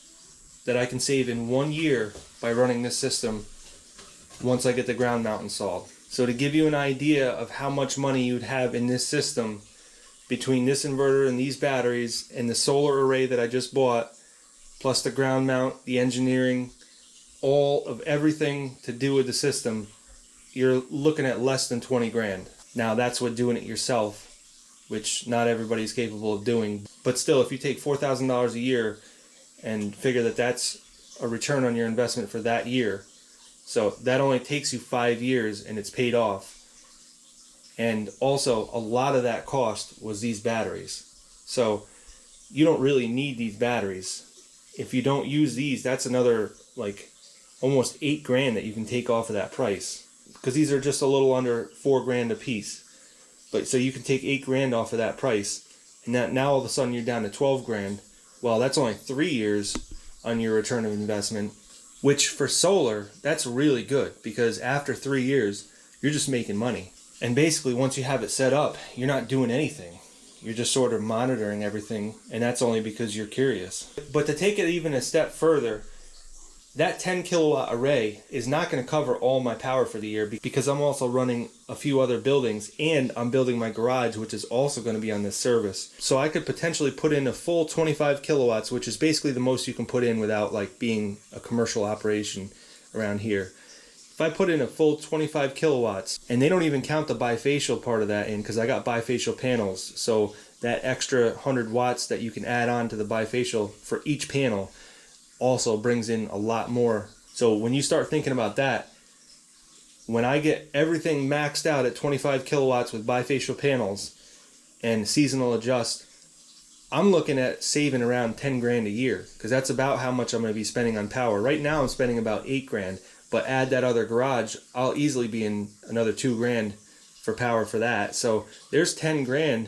that I can save in 1 year by running this system once I get the ground mount installed. So to give you an idea of how much money you'd have in this system between this inverter and these batteries and the solar array that I just bought, plus the ground mount, the engineering, all of everything to do with the system, you're looking at less than 20 grand. Now that's with doing it yourself, which not everybody's capable of doing. But still, if you take $4,000 a year and figure that that's a return on your investment for that year, so that only takes you 5 years and it's paid off. And also a lot of that cost was these batteries. So you don't really need these batteries. If you don't use these, that's another like almost 8 grand that you can take off of that price, because these are just a little under 4 grand a piece. But so you can take 8 grand off of that price, and that now all of a sudden you're down to 12 grand. Well, that's only 3 years on your return of investment, which for solar, that's really good, because after 3 years, you're just making money. And basically, once you have it set up, you're not doing anything. You're just sort of monitoring everything, and that's only because you're curious. But to take it even a step further, that 10 kilowatt array is not going to cover all my power for the year, because I'm also running a few other buildings, and I'm building my garage, which is also going to be on this service. So I could potentially put in a full 25 kilowatts, which is basically the most you can put in without like being a commercial operation around here. If I put in a full 25 kilowatts, and they don't even count the bifacial part of that in, because I got bifacial panels, so that extra 100 watts that you can add on to the bifacial for each panel also brings in a lot more. So when you start thinking about that, when I get everything maxed out at 25 kilowatts with bifacial panels and seasonal adjust, I'm looking at saving around 10 grand a year, because that's about how much I'm going to be spending on power. Right now I'm spending about 8 grand, but add that other garage, I'll easily be in another 2 grand for power for that. So there's 10 grand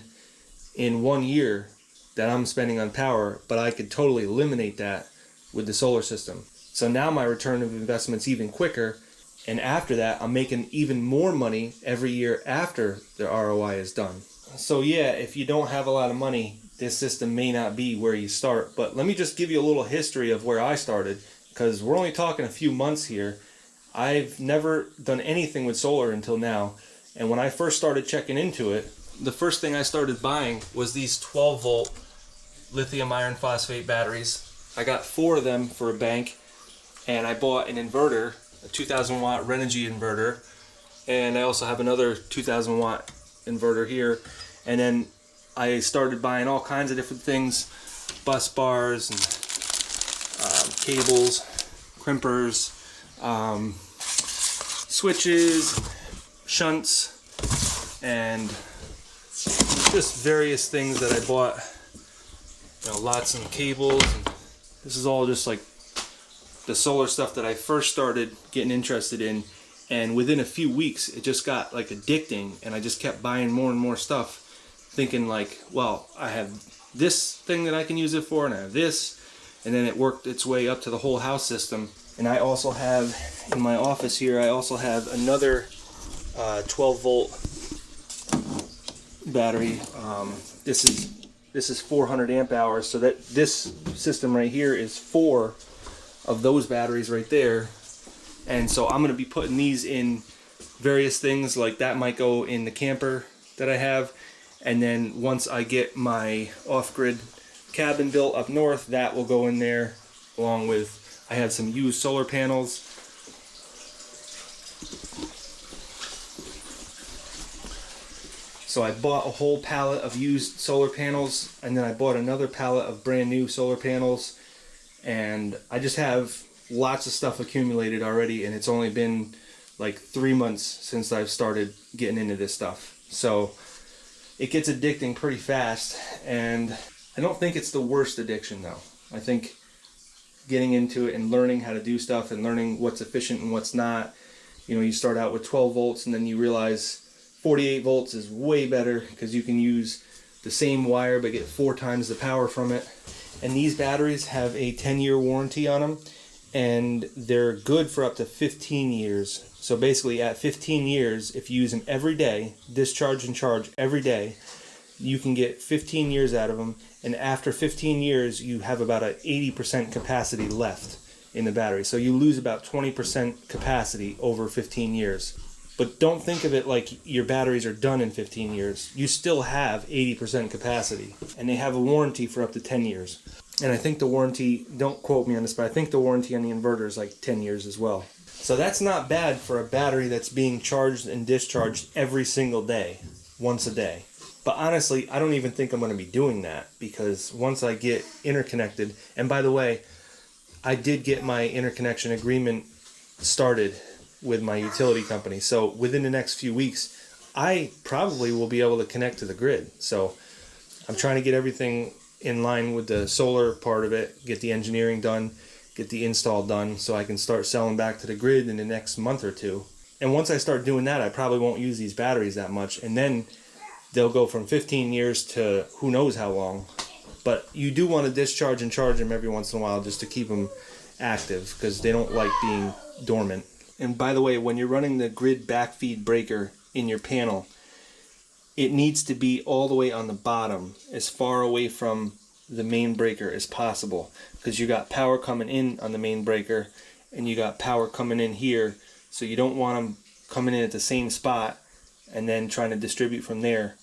in 1 year that I'm spending on power, but I could totally eliminate that with the solar system. So now my return of investment's even quicker, and after that I'm making even more money every year after the ROI is done. So yeah, if you don't have a lot of money, this system may not be where you start. But let me just give you a little history of where I started, because we're only talking a few months here. I've never done anything with solar until now, and when I first started checking into it, the first thing I started buying was these 12 volt lithium iron phosphate batteries. I got 4 of them for a bank, and I bought an inverter, a 2000 watt Renogy inverter, and I also have another 2000 watt inverter here. And then I started buying all kinds of different things, bus bars and cables, crimpers, switches, shunts, and just various things that I bought. You know, lots of cables. And this is all just like the solar stuff that I first started getting interested in, and within a few weeks it just got like addicting, and I just kept buying more and more stuff, thinking like, well, I have this thing that I can use it for, and I have this, and then it worked its way up to the whole house system. And I also have in my office here, I also have another 12 volt battery. This is 400 amp hours, so that this system right here is 4 of those batteries right there. And so I'm going to be putting these in various things, like that might go in the camper that I have, and then once I get my off-grid cabin built up north, that will go in there, along with, I have some used solar panels. So I bought a whole pallet of used solar panels, and then I bought another pallet of brand new solar panels, and I just have lots of stuff accumulated already, and it's only been like 3 months since I've started getting into this stuff. So it gets addicting pretty fast, and I don't think it's the worst addiction though. I think getting into it and learning how to do stuff and learning what's efficient and what's not, You start out with 12 volts and then you realize 48 volts is way better because you can use the same wire but get 4 times the power from it. And these batteries have a 10-year warranty on them, and they're good for up to 15 years. So basically at 15 years, if you use them every day, discharge and charge every day, you can get 15 years out of them. And after 15 years, you have about an 80% capacity left in the battery. So you lose about 20% capacity over 15 years. But don't think of it like your batteries are done in 15 years. You still have 80% capacity. And they have a warranty for up to 10 years. And I think the warranty, don't quote me on this, but I think the warranty on the inverter is like 10 years as well. So that's not bad for a battery that's being charged and discharged every single day, once a day. But honestly, I don't even think I'm going to be doing that, because once I get interconnected, and by the way, I did get my interconnection agreement started with my utility company. So within the next few weeks, I probably will be able to connect to the grid. So I'm trying to get everything in line with the solar part of it, get the engineering done, get the install done, so I can start selling back to the grid in the next month or two. And once I start doing that, I probably won't use these batteries that much, and then they'll go from 15 years to who knows how long. But you do want to discharge and charge them every once in a while just to keep them active, because they don't like being dormant. And by the way, when you're running the grid backfeed breaker in your panel, it needs to be all the way on the bottom, as far away from the main breaker as possible, because you got power coming in on the main breaker and you got power coming in here, so you don't want them coming in at the same spot and then trying to distribute from there.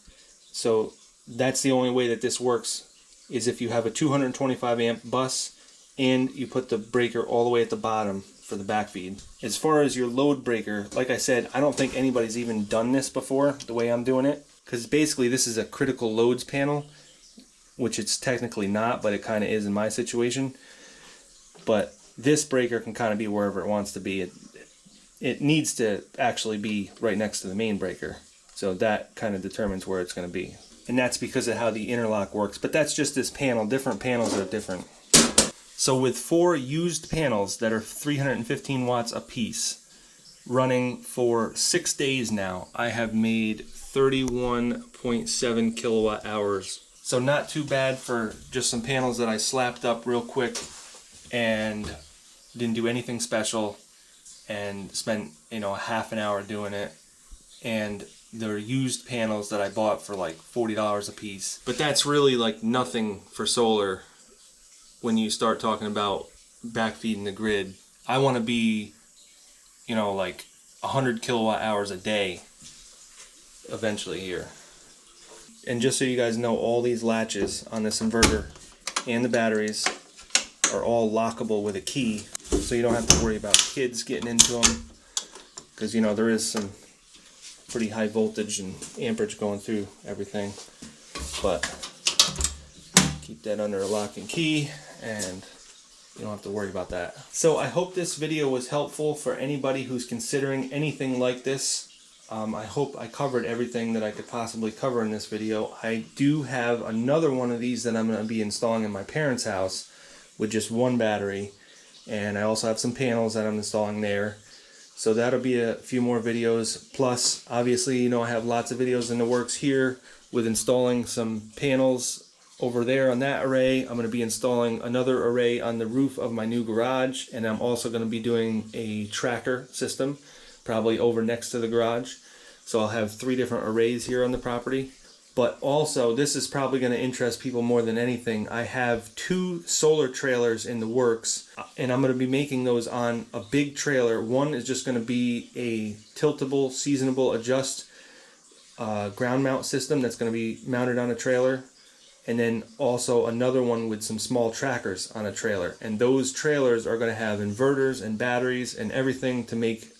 So that's the only way that this works, is if you have a 225 amp bus and you put the breaker all the way at the bottom for the backfeed. As far as your load breaker, like I said, I don't think anybody's even done this before the way I'm doing it, because basically this is a critical loads panel, which it's technically not, but it kind of is in my situation. But this breaker can kind of be wherever it wants to be. It needs to actually be right next to the main breaker, so that kind of determines where it's going to be. And that's because of how the interlock works. But that's just this panel. Different panels are different. So with 4 used panels that are 315 watts a piece, running for 6 days now, I have made 31.7 kilowatt hours. So not too bad for just some panels that I slapped up real quick and didn't do anything special, and spent half an hour doing it. And they're used panels that I bought for like $40 a piece. But that's really like nothing for solar when you start talking about backfeeding the grid. I want to be like 100 kilowatt hours a day eventually here. And just so you guys know, all these latches on this inverter and the batteries are all lockable with a key, so you don't have to worry about kids getting into them, because there is some pretty high voltage and amperage going through everything. But keep that under a lock and key, and you don't have to worry about that. So I hope this video was helpful for anybody who's considering anything like this. I hope I covered everything that I could possibly cover in this video. I do have another one of these that I'm going to be installing in my parents' house with just one battery, and I also have some panels that I'm installing there. So that'll be a few more videos. Plus, obviously, I have lots of videos in the works here with installing some panels over there on that array. I'm going to be installing another array on the roof of my new garage, and I'm also going to be doing a tracker system probably over next to the garage. So I'll have 3 different arrays here on the property. But also, this is probably going to interest people more than anything. I have 2 solar trailers in the works, and I'm going to be making those on a big trailer. One is just going to be a tiltable, seasonable adjust ground mount system that's going to be mounted on a trailer. And then also another one with some small trackers on a trailer. And those trailers are going to have inverters and batteries and everything to make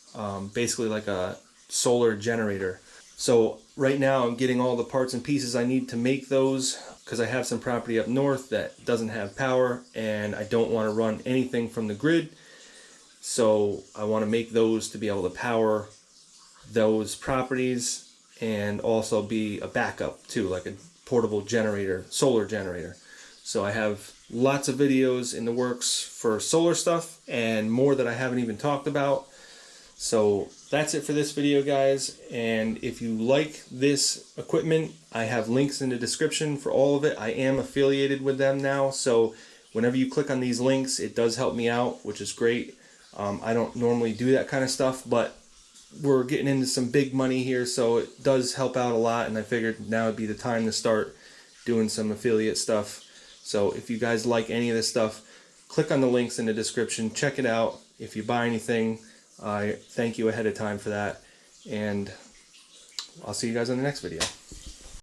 basically like a solar generator. So right now I'm getting all the parts and pieces I need to make those, because I have some property up north that doesn't have power and I don't want to run anything from the grid. So I want to make those to be able to power those properties and also be a backup too, like a portable generator, solar generator. So I have lots of videos in the works for solar stuff and more that I haven't even talked about. So that's it for this video, guys. And if you like this equipment, I have links in the description for all of it. I am affiliated with them now, so whenever you click on these links, it does help me out, which is great. I don't normally do that kind of stuff, but we're getting into some big money here, so it does help out a lot, and I figured now would be the time to start doing some affiliate stuff. So if you guys like any of this stuff, click on the links in the description, check it out. If you buy anything, I thank you ahead of time for that, and I'll see you guys on the next video.